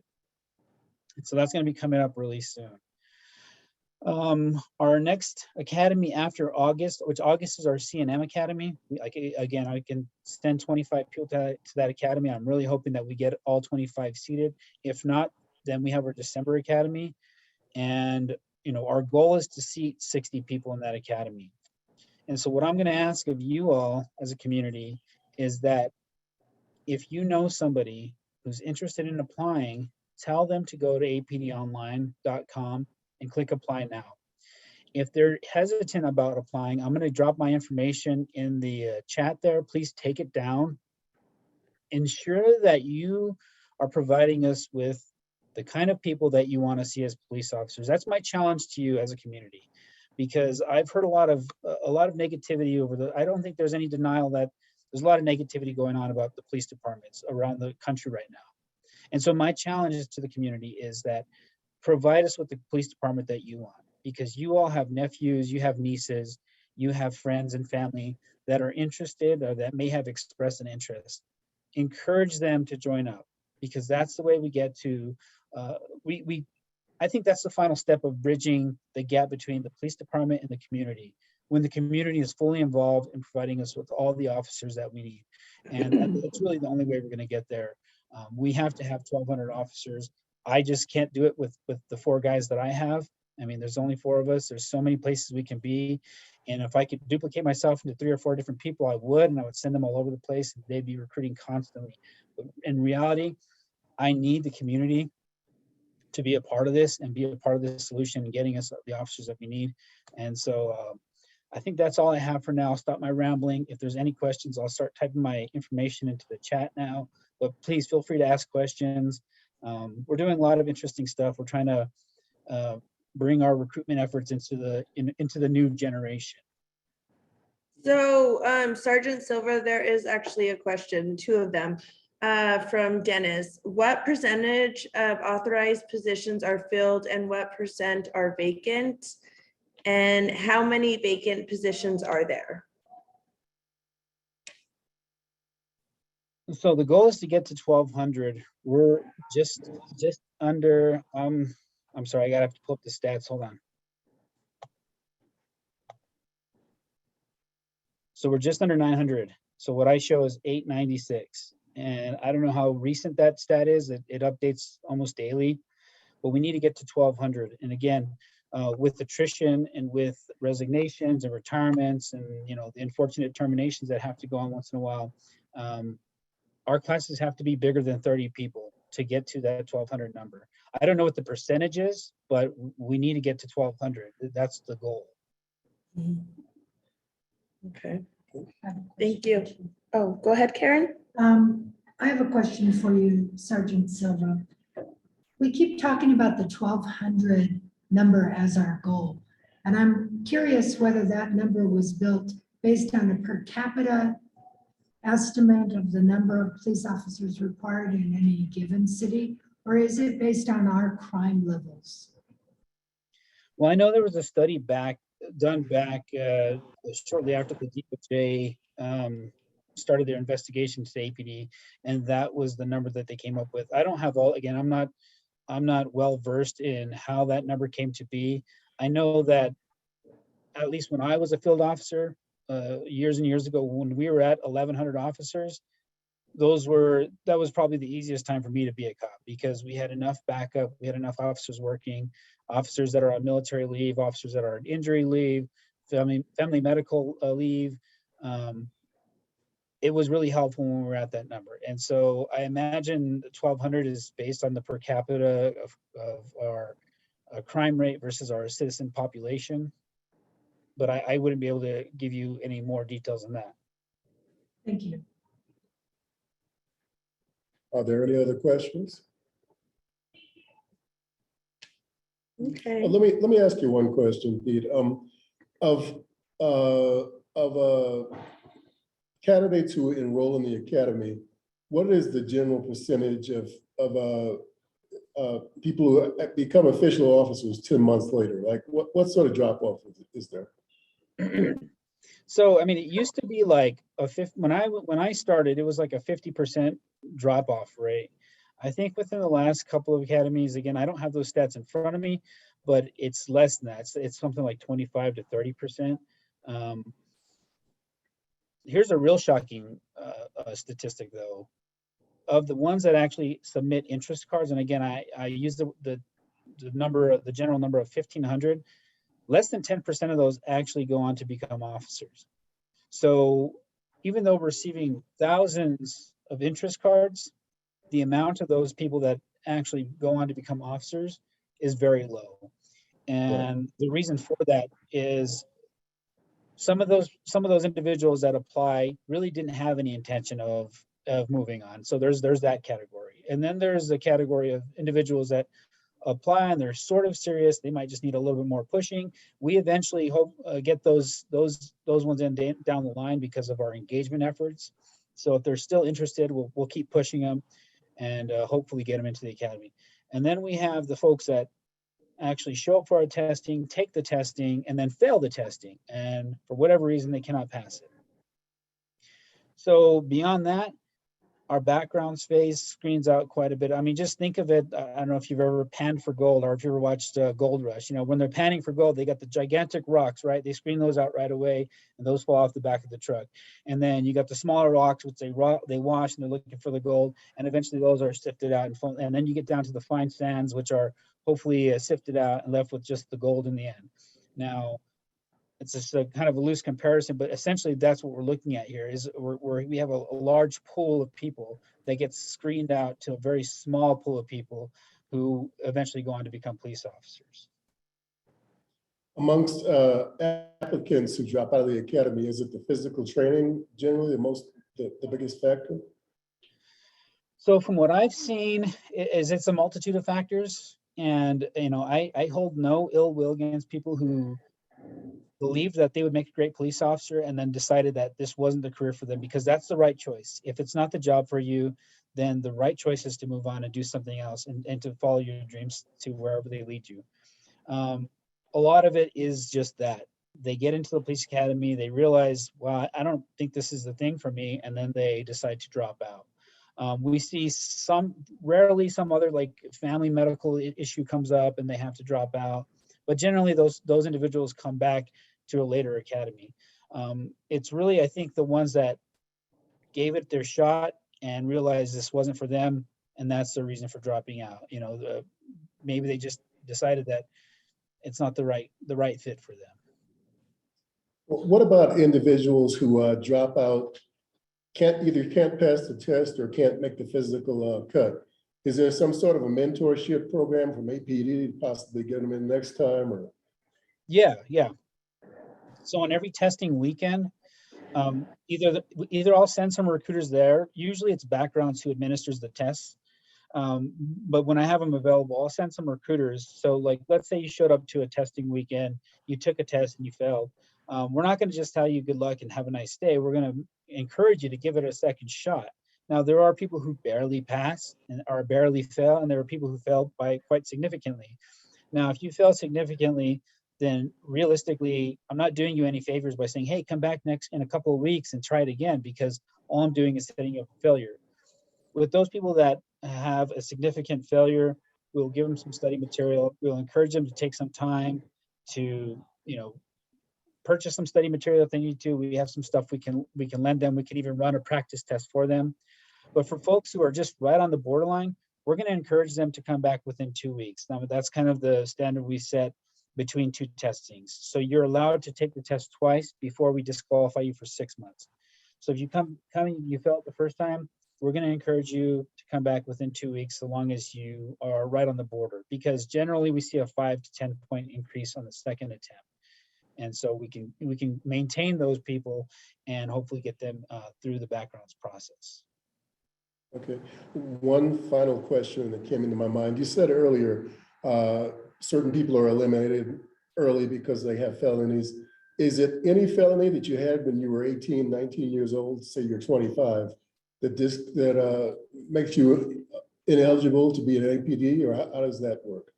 And so that's going to be coming up really soon. Our next academy after August, which August is our CNM academy. Again, I can send 25 people to that academy. I'm really hoping that we get all 25 seated. If not, then we have our December academy. And our goal is to seat 60 people in that academy. And so what I'm going to ask of you all as a community is that if you know somebody who's interested in applying, tell them to go to apdonline.com and click apply now. If they're hesitant about applying, I'm going to drop my information in the chat there. Please take it down. Ensure that you are providing us with the kind of people that you want to see as police officers. That's my challenge to you as a community, because I've heard a lot of negativity I don't think there's any denial that there's a lot of negativity going on about the police departments around the country right now. And so my challenge to the community is that provide us with the police department that you want, because you all have nephews, you have nieces, you have friends and family that are interested or that may have expressed an interest. Encourage them to join up, because that's the way we get to, I think that's the final step of bridging the gap between the police department and the community, when the community is fully involved in providing us with all the officers that we need. And that's really the only way we're going to get there. We have to have 1,200 officers. I just can't do it with the 4 guys that I have. I mean, there's only 4 of us. There's so many places we can be. And if I could duplicate myself into 3 or 4 different people, I would, and I would send them all over the place, and they'd be recruiting constantly. But in reality, I need the community to be a part of this and be a part of the solution and getting us the officers that we need. And so I think that's all I have for now. I'll stop my rambling. If there's any questions, I'll start typing my information into the chat now, but please feel free to ask questions. We're doing a lot of interesting stuff. We're trying to bring our recruitment efforts into the new generation. So Sergeant Silva, there is actually a question, 2 of them, from Dennis. What percentage of authorized positions are filled and what % are vacant? And how many vacant positions are there? So the goal is to get to 1,200. We're just under, I'm sorry, I gotta have to pull up the stats, hold on. So we're just under 900. So what I show is 896. And I don't know how recent that stat is. It updates almost daily, but we need to get to 1,200. And again, with attrition and with resignations and retirements and the unfortunate terminations that have to go on once in a while, our classes have to be bigger than 30 people to get to that 1,200 number. I don't know what the percentage is, but we need to get to 1,200. That's the goal. Okay, thank you. Oh, go ahead, Karen. I have a question for you, Sergeant Silva. We keep talking about the 1,200 number as our goal. And I'm curious whether that number was built based on a per capita estimate of the number of police officers required in any given city, or is it based on our crime levels? Well, I know there was a study done back shortly after the DOJ started their investigation to APD, and that was the number that they came up with. I don't have again, I'm not well versed in how that number came to be. I know that at least when I was a field officer years and years ago, when we were at 1,100 officers, that was probably the easiest time for me to be a cop, because we had enough backup, we had enough officers working, officers that are on military leave, officers that are on injury leave, family medical leave. It was really helpful when we were at that number. And so I imagine 1,200 is based on the per capita of our crime rate versus our citizen population. But I wouldn't be able to give you any more details on that. Thank you. Are there any other questions? Okay. Let me ask you one question, Pete. Of candidates who enroll in the academy, what is the general percentage of people who become official officers 10 months later? Like what sort of drop off is there? So, I mean, it used to be like when I started, it was like a 50% drop off rate. I think within the last couple of academies, again, I don't have those stats in front of me, but it's less than that. It's something like 25 to 30%. Here's a real shocking statistic, though. Of the ones that actually submit interest cards, and again, I use the the general number of 1,500, less than 10% of those actually go on to become officers. So even though we're receiving thousands of interest cards, the amount of those people that actually go on to become officers is very low. And the reason for that is some of those individuals that apply really didn't have any intention of moving on. So there's that category. And then there's the category of individuals that apply and they're sort of serious. They might just need a little bit more pushing. We eventually hope get those ones in down the line because of our engagement efforts. So if they're still interested, we'll keep pushing them and hopefully get them into the academy. And then we have the folks that actually show up for our testing, take the testing, and then fail the testing. And for whatever reason, they cannot pass it. So beyond that, our background phase screens out quite a bit. I mean, just think of it. I don't know if you've ever panned for gold or if you ever watched Gold Rush. You know, when they're panning for gold, they got the gigantic rocks, right? They screen those out right away, and those fall off the back of the truck. And then you got the smaller rocks, which they wash, and they're looking for the gold. And eventually, those are sifted out, and then you get down to the fine sands, which are hopefully sifted out and left with just the gold in the end. Now, it's just a kind of a loose comparison, but essentially that's what we're looking at here is we have a large pool of people that gets screened out to a very small pool of people who eventually go on to become police officers. Amongst applicants who drop out of the academy, is it the physical training generally the biggest factor? So from what I've seen, it's a multitude of factors. And, you know, I hold no ill will against people who believed that they would make a great police officer and then decided that this wasn't the career for them, because that's the right choice. If it's not the job for you, then the right choice is to move on and do something else and to follow your dreams to wherever they lead you. A lot of it is just that. They get into the police academy, they realize, well, I don't think this is the thing for me, and then they decide to drop out. We see rarely some other like family medical issue comes up and they have to drop out. But generally those individuals come back to a later academy. It's really, I think, the ones that gave it their shot and realized this wasn't for them, and that's the reason for dropping out. You know, maybe they just decided that it's not the right fit for them. What about individuals who drop out, can't pass the test or can't make the physical cut? Is there some sort of a mentorship program from APD to possibly get them in next time? Or Yeah. So on every testing weekend, either I'll send some recruiters there. Usually it's backgrounds who administers the tests. But when I have them available, I'll send some recruiters. So like, let's say you showed up to a testing weekend, you took a test and you failed. We're not going to just tell you good luck and have a nice day. We're going to encourage you to give it a second shot. Now, there are people who barely pass or barely fail, and there are people who fail by quite significantly. Now, if you fail significantly, then realistically, I'm not doing you any favors by saying, hey, come back in a couple of weeks and try it again, because all I'm doing is setting you up for failure. With those people that have a significant failure, we'll give them some study material. We'll encourage them to take some time to, purchase some study material if they need to. We have some stuff we can lend them. We can even run a practice test for them. But for folks who are just right on the borderline, we're going to encourage them to come back within 2 weeks. Now, that's kind of the standard we set between two testings. So you're allowed to take the test twice before we disqualify you for 6 months. So if you you failed the first time, we're going to encourage you to come back within 2 weeks, so long as you are right on the border, because generally we see a 5 to 10 point increase on the second attempt. And so we can maintain those people and hopefully get them through the backgrounds process. Okay, one final question that came into my mind. You said earlier, certain people are eliminated early because they have felonies. Is it any felony that you had when you were 18, 19 years old, say you're 25, that makes you ineligible to be an APD, or how does that work?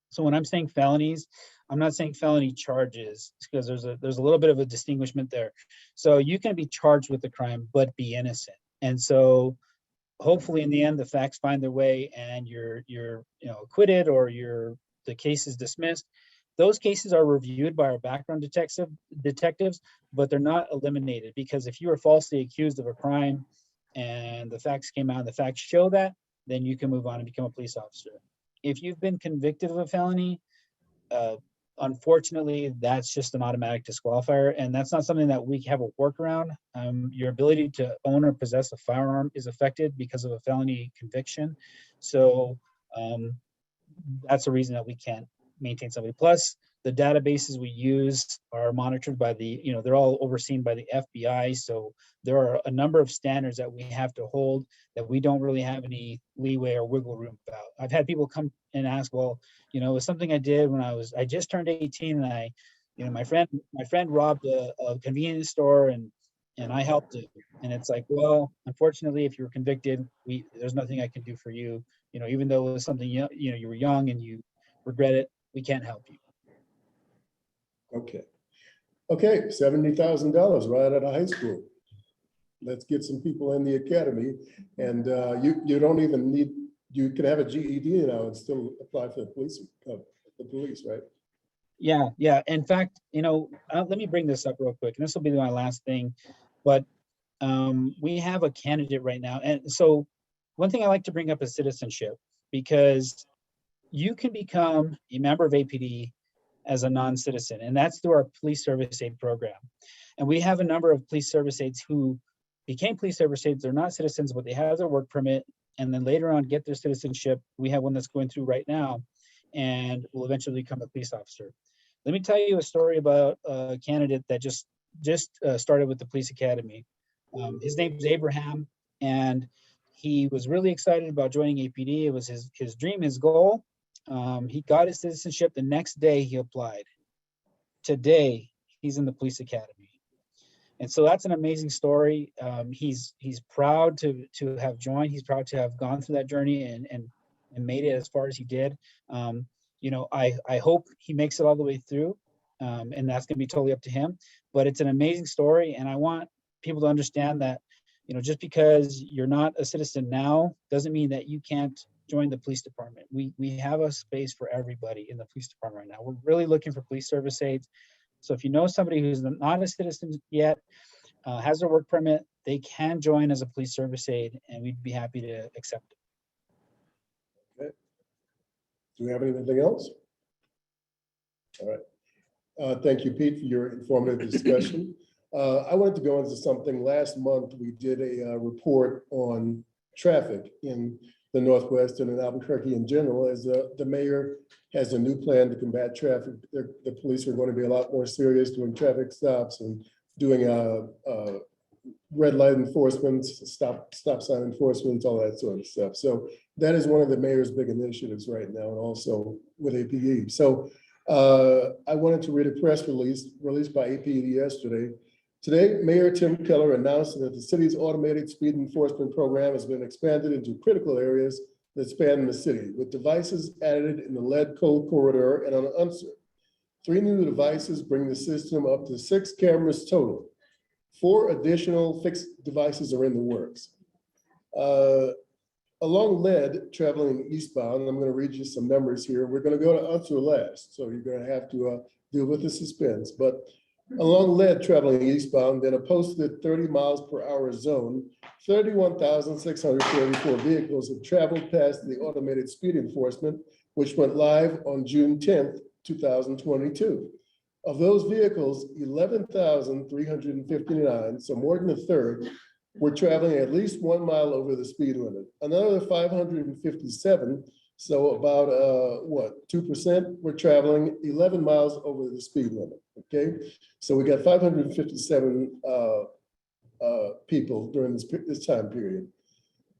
So when I'm saying felonies, I'm not saying felony charges, because there's a little bit of a distinguishment there. So you can be charged with the crime but be innocent. And so hopefully in the end the facts find their way and you're acquitted, or the case is dismissed. Those cases are reviewed by our background detectives, but they're not eliminated, because if you were falsely accused of a crime and the facts came out and the facts show that, then you can move on and become a police officer. if you've been convicted of a felony, unfortunately, that's just an automatic disqualifier, and that's not something that we have a workaround. Your ability to own or possess a firearm is affected because of a felony conviction. So that's the reason that we can't maintain somebody. Plus, the databases we use are monitored by the, they're all overseen by the FBI. So there are a number of standards that we have to hold that we don't really have any leeway or wiggle room about. I've had people come and ask, well, it was something I did when I just turned 18 and my friend robbed a convenience store and I helped him. And it's like, well, unfortunately, if you're convicted, there's nothing I can do for you. Even though it was something, you were young and you regret it, we can't help you. Okay, $70,000 right out of high school. Let's get some people in the academy, and you don't even need. You can have a GED now and still apply for the police, right? Yeah. In fact, let me bring this up real quick, and this will be my last thing. But we have a candidate right now, and so one thing I like to bring up is citizenship, because you can become a member of APD as a non-citizen, and that's through our police service aid program. And we have a number of police service aides who became police service aides. They're not citizens, but they have their work permit, and then later on get their citizenship. We have one that's going through right now and will eventually become a police officer. Let me tell you a story about a candidate that just started with the police academy. His name is Abraham, and he was really excited about joining APD. It was his dream, his goal. He got his citizenship. The next day he applied. Today he's in the police academy, and so that's an amazing story. He's proud to have joined. He's proud to have gone through that journey and made it as far as he did. I hope he makes it all the way through, and that's going to be totally up to him. But it's an amazing story, and I want people to understand that just because you're not a citizen now doesn't mean that you can't join the police department. We have a space for everybody in the police department right now. We're really looking for police service aides. So if you know somebody who's not a citizen yet, has their work permit, they can join as a police service aide, and we'd be happy to accept it. Okay. Do we have anything else? All right. Thank you, Pete, for your informative discussion. I wanted to go into something. Last month, we did a report on traffic in the Northwest and in Albuquerque in general, as the mayor has a new plan to combat traffic. The police are going to be a lot more serious doing traffic stops and doing red light enforcement, stop sign enforcement, all that sort of stuff. So that is one of the mayor's big initiatives right now, and also with APD. So I wanted to read a press release released by APD yesterday. Today, Mayor Tim Keller announced that the city's automated speed enforcement program has been expanded into critical areas that span the city, with devices added in the lead coal corridor and on Unser. 3 new devices bring the system up to 6 cameras total. 4 additional fixed devices are in the works. Along lead, traveling eastbound, I'm going to read you some numbers here. We're going to go to Unser last, so you're going to have to deal with the suspense. But along lead, traveling eastbound in a posted 30 miles per hour zone, 31,634 vehicles have traveled past the automated speed enforcement, which went live on June 10th, 2022. Of those vehicles, 11,359, so more than a third, were traveling at least 1 mile over the speed limit. Another 557, so about 2%, were traveling 11 miles over the speed limit. Okay, so we got 557 people during this time period.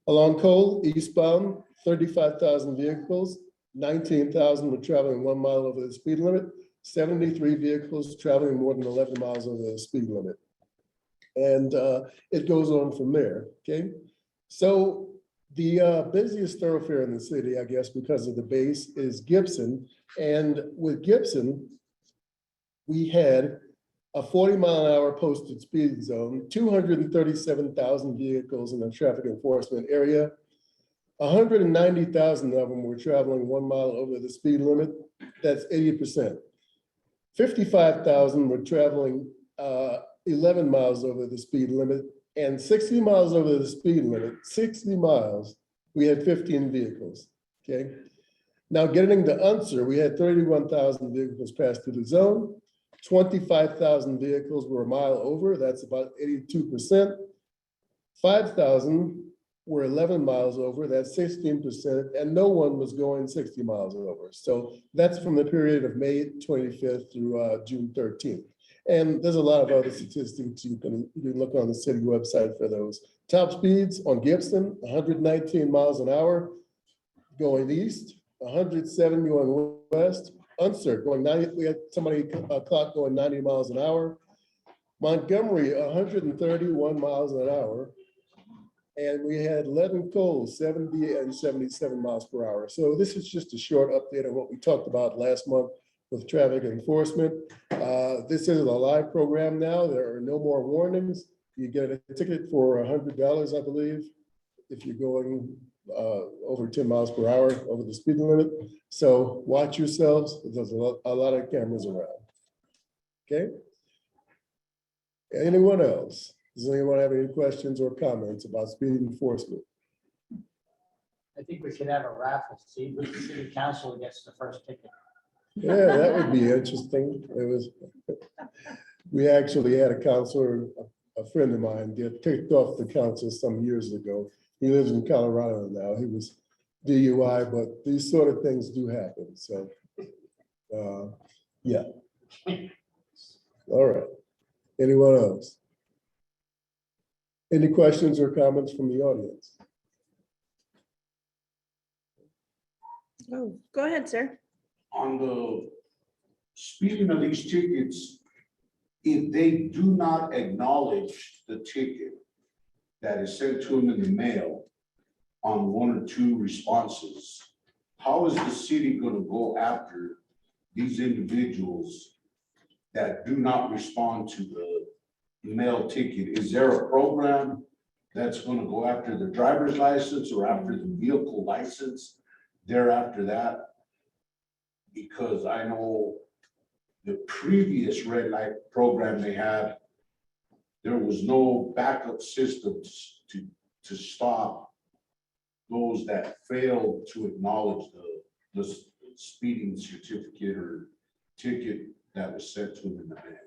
Along coal eastbound, 35,000 vehicles, 19,000 were traveling 1 mile over the speed limit, 73 vehicles traveling more than 11 miles over the speed limit. And it goes on from there, okay? So the busiest thoroughfare in the city, I guess, because of the base, is Gibson. And with Gibson, we had a 40-mile-an-hour posted speed zone, 237,000 vehicles in the traffic enforcement area. 190,000 of them were traveling 1 mile over the speed limit. That's 80%. 55,000 were traveling 11 miles over the speed limit, and 60 miles over the speed limit, 60 miles, we had 15 vehicles, okay? Now getting to Unser, we had 31,000 vehicles pass through the zone. 25,000 vehicles were a mile over. That's about 82%. 5,000 were 11 miles over. That's 16%. And no one was going 60 miles over. So that's from the period of May 25th through June 13th. And there's a lot of other statistics. You can look on the city website for those. Top speeds on Gibson, 119 miles an hour going east, 170 going west. Unser going 90, we had somebody clock going 90 miles an hour. Montgomery, 131 miles an hour. And we had Leaden Cole, 70 and 77 miles per hour. So this is just a short update on what we talked about last month with traffic enforcement. This is a live program now. There are no more warnings. You get a ticket for $100, I believe, if you're going over 10 miles per hour over the speed limit. So watch yourselves. There's a lot of cameras around. Okay. Anyone else? Does anyone have any questions or comments about speed enforcement? I think we should have a raffle, see which city council gets the first ticket. Yeah, that would be interesting. It was, we actually had a counselor, a friend of mine, get kicked off the council some years ago. He lives in Colorado now. He was DUI, but these sort of things do happen. So, yeah. All right. Anyone else? Any questions or comments from the audience? Oh, go ahead, sir. On the speeding of these tickets, if they do not acknowledge the ticket that is sent to them in the mail on one or two responses, how is the city going to go after these individuals that do not respond to the mail ticket? Is there a program that's going to go after the driver's license or after the vehicle license thereafter that? Because I know the previous red light program they had, there was no backup systems to stop those that failed to acknowledge the speeding certificate or ticket that was sent to them in the mail.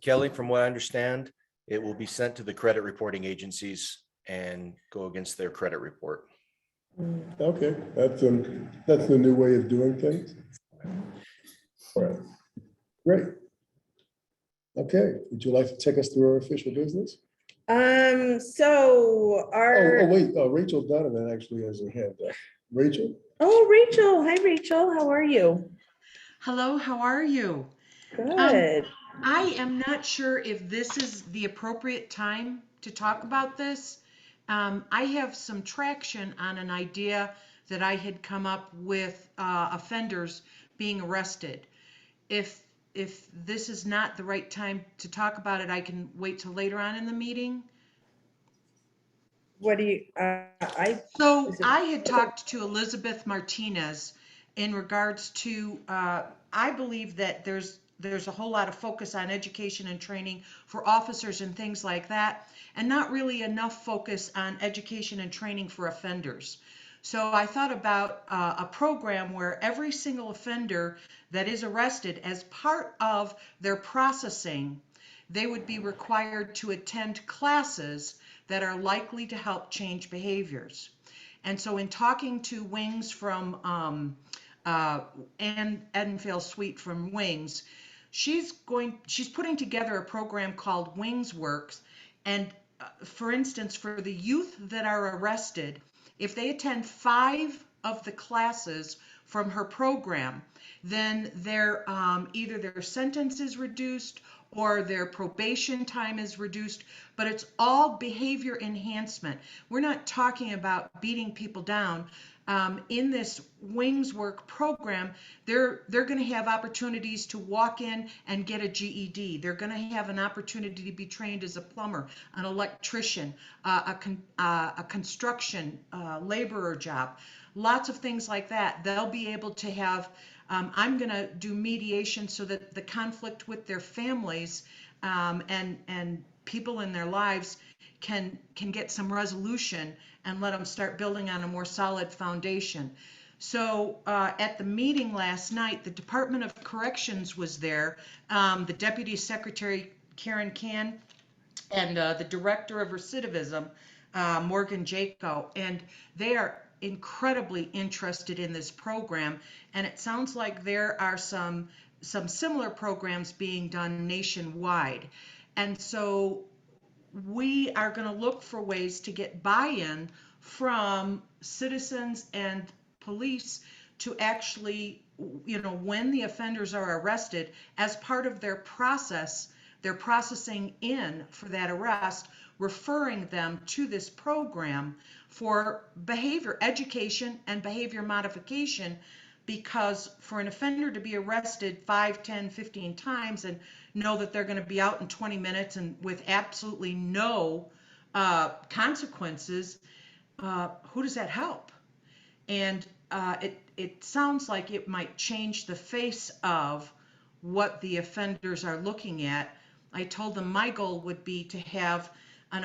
Kelly, from what I understand, it will be sent to the credit reporting agencies and go against their credit report. Okay, that's the new way of doing things. All right, great. Okay, would you like to take us through our official business? So our. Oh, wait, Rachel Donovan actually has her hand up. Rachel? Oh, Rachel. Hi, Rachel. How are you? Hello, how are you? Good. I am not sure if this is the appropriate time to talk about this. I have some traction on an idea that I had come up with offenders being arrested. If this is not the right time to talk about it, I can wait till later on in the meeting. What do you, So I had talked to Elizabeth Martinez in regards to, I believe that there's a whole lot of focus on education and training for officers and things like that, and not really enough focus on education and training for offenders. So I thought about a program where every single offender that is arrested, as part of their processing, they would be required to attend classes that are likely to help change behaviors. And so in talking to Wings from Ann Edenfale Sweet from Wings, she's putting together a program called Wings Works. And for instance, for the youth that are arrested, if they attend 5 of the classes from her program, then their either their sentence is reduced or their probation time is reduced, but it's all behavior enhancement. We're not talking about beating people down. In this Wings Work program, they're going to have opportunities to walk in and get a GED. They're going to have an opportunity to be trained as a plumber, an electrician, a construction laborer job, lots of things like that. They'll be able to have, I'm going to do mediation so that the conflict with their families and people in their lives can get some resolution and let them start building on a more solid foundation. So at the meeting last night, the Department of Corrections was there, the Deputy Secretary Karen Can, and the Director of Recidivism, Morgan Jaco, and they are incredibly interested in this program. And it sounds like there are some similar programs being done nationwide. And so we are going to look for ways to get buy-in from citizens and police to actually, you know, when the offenders are arrested, as part of their process, their processing in for that arrest, referring them to this program for behavior education and behavior modification. Because for an offender to be arrested 5, 10, 15 times and know that they're going to be out in 20 minutes and with absolutely no consequences, who does that help? And it sounds like it might change the face of what the offenders are looking at. I told them my goal would be to have an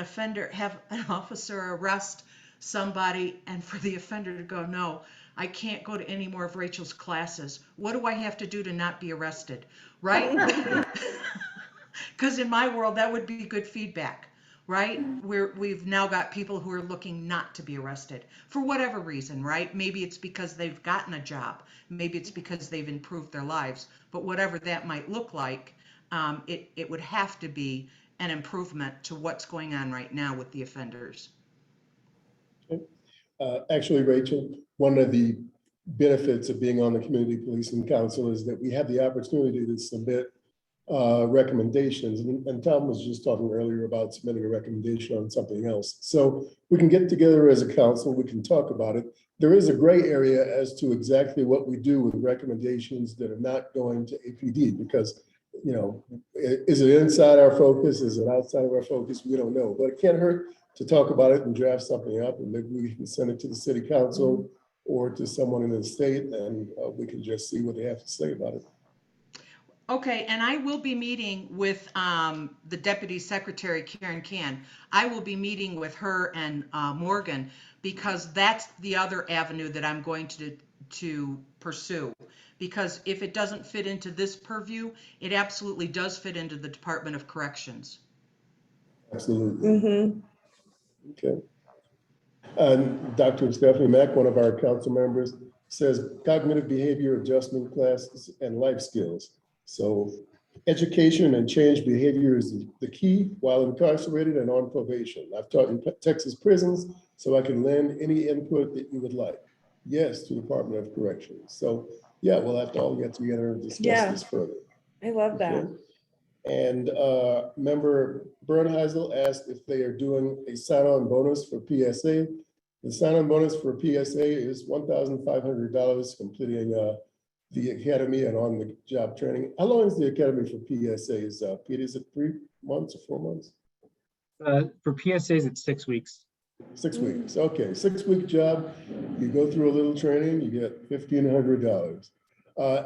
officer arrest somebody and for the offender to go, no, I can't go to any more of Rachel's classes. What do I have to do to not be arrested? Right? Because in my world, that would be good feedback, right? We've now got people who are looking not to be arrested for whatever reason, right? Maybe it's because they've gotten a job. Maybe it's because they've improved their lives. But whatever that might look like, it would have to be an improvement to what's going on right now with the offenders. Actually, Rachel, one of the benefits of being on the Community Policing Council is that we have the opportunity to submit recommendations. And Tom was just talking earlier about submitting a recommendation on something else. So we can get together as a council, we can talk about it. There is a gray area as to exactly what we do with recommendations that are not going to APD because, you know, is it inside our focus? Is it outside of our focus? We don't know, but it can't hurt to talk about it and draft something up, and maybe we can send it to the city council or to someone in the state, and we can just see what they have to say about it. Okay, and I will be meeting with the Deputy Secretary, Karen Can. I will be meeting with her and Morgan because that's the other avenue that I'm going to pursue. Because if it doesn't fit into this purview, it absolutely does fit into the Department of Corrections. Absolutely. Mm-hmm. Okay. And Dr. Stephanie Mack, one of our council members, says cognitive behavior adjustment classes and life skills. So education and change behavior is the key while incarcerated and on probation. I've taught in Texas prisons, so I can lend any input that you would like. Yes, to the Department of Corrections. So yeah, we'll have to all get together and discuss this further. I love that. Okay. And member Bernheisel asked if they are doing a sign-on bonus for PSA. The sign-on bonus for PSA is $1,500 completing the academy and on-the-job training. How long is the academy for PSAs? Pete, is it 3 months or 4 months? For PSAs, it's 6 weeks. 6 weeks. Okay, 6-week job. You go through a little training, you get $1,500.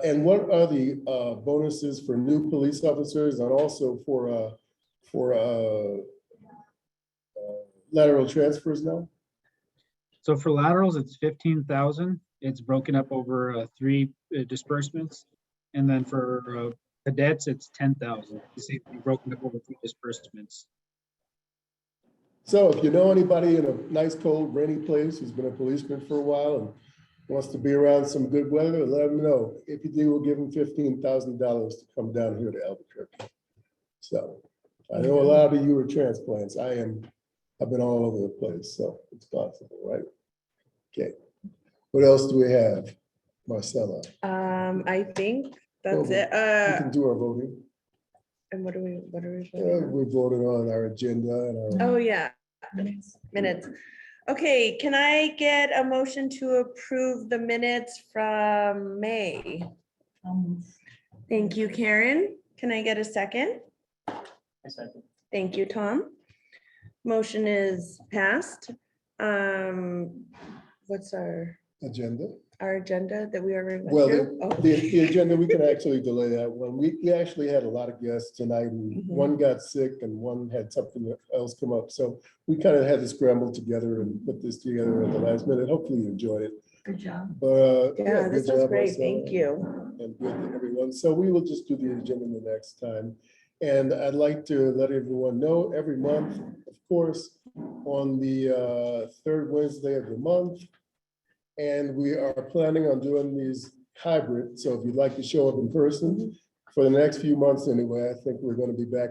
And what are the bonuses for new police officers and also for lateral transfers now? So for laterals, it's 15,000. It's broken up over 3 disbursements. And then for cadets, it's 10,000. It's broken up over 3 disbursements. So if you know anybody in a nice, cold, rainy place who's been a policeman for a while and wants to be around some good weather, let them know. APD will give them $15,000 to come down here to Albuquerque. So I know a lot of you are transplants. I've been all over the place, so it's possible, right? Okay. What else do we have, Marcella? I think that's it. We can do our voting. And what are we voting on? We voted on our agenda and our. Oh, yeah, minutes. Okay, can I get a motion to approve the minutes from May? Thank you, Karen. Can I get a second? I second. Thank you, Tom. Motion is passed. What's our Agenda. our agenda that we already Well, went through? Oh. the agenda, we can actually delay that one. We actually had a lot of guests tonight and Mhm. one got sick and one had something else come up. So we kind of had to scramble together and put this together at the last minute. Hopefully you enjoyed it. Good job. But. Yeah, this good was job, great. Marcella, Thank you. And good to everyone. So we will just do the agenda the next time. And I'd like to let everyone know every month, of course, on the third Wednesday of the month. And we are planning on doing these hybrid. So if you'd like to show up in person for the next few months anyway, I think we're going to be back.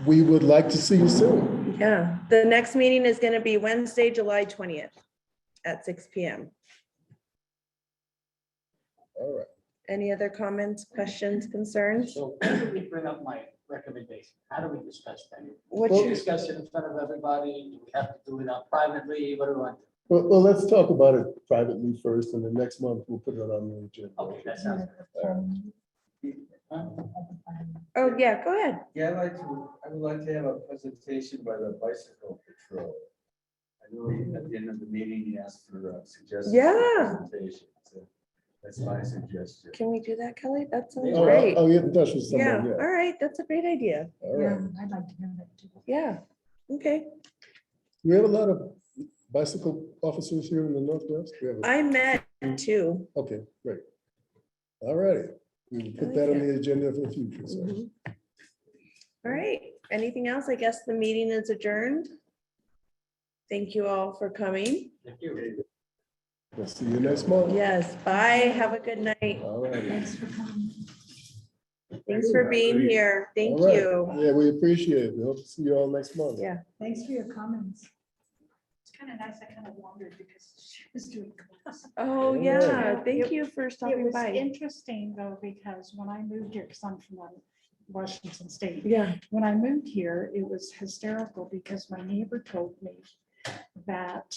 We would like to see you soon. Yeah, the next meeting is going to be Wednesday, July 20th at 6 p.m. All right. Any other comments, questions, concerns? So how do we bring up my recommendation? How do we discuss that? What's We'll your, discuss it in front of everybody. Do we have to do it out privately? What do we want? Well, let's talk about it privately first, and then next month we'll put it on the agenda. Okay, that sounds good. oh, yeah, go ahead. Yeah, I would like to have a presentation by the bicycle patrol. I know at the end of the meeting, you asked for suggestions. Yeah. for presentations. So that's my suggestion. Can we do that, Kelly? That sounds Oh, great. I'll get in touch with Yeah, someone, all yeah. right, that's a great idea. All Yeah, right. I'd like to hear that too. Yeah, okay. We have a lot of bicycle officers here in the Northwest. We have a- I met two. Okay, great. All righty. We will put that on the agenda for the future. So. Mhm. All right, anything else? I guess the meeting is adjourned. Thank you all for coming. Thank you. We'll see you next month. Yes, bye, have a good night. All righty. Thanks for coming. Thanks for being here. Thank All right. you. Yeah, we appreciate it. We hope to see you all next month. Yeah. Thanks for your comments. It's kind of nice. I kind of wondered because she was doing class. Oh, All yeah, right. thank you for It stopping was by. interesting though, because when I moved here, because I'm from Washington State, Yeah, when I moved here, it was hysterical because my neighbor told me that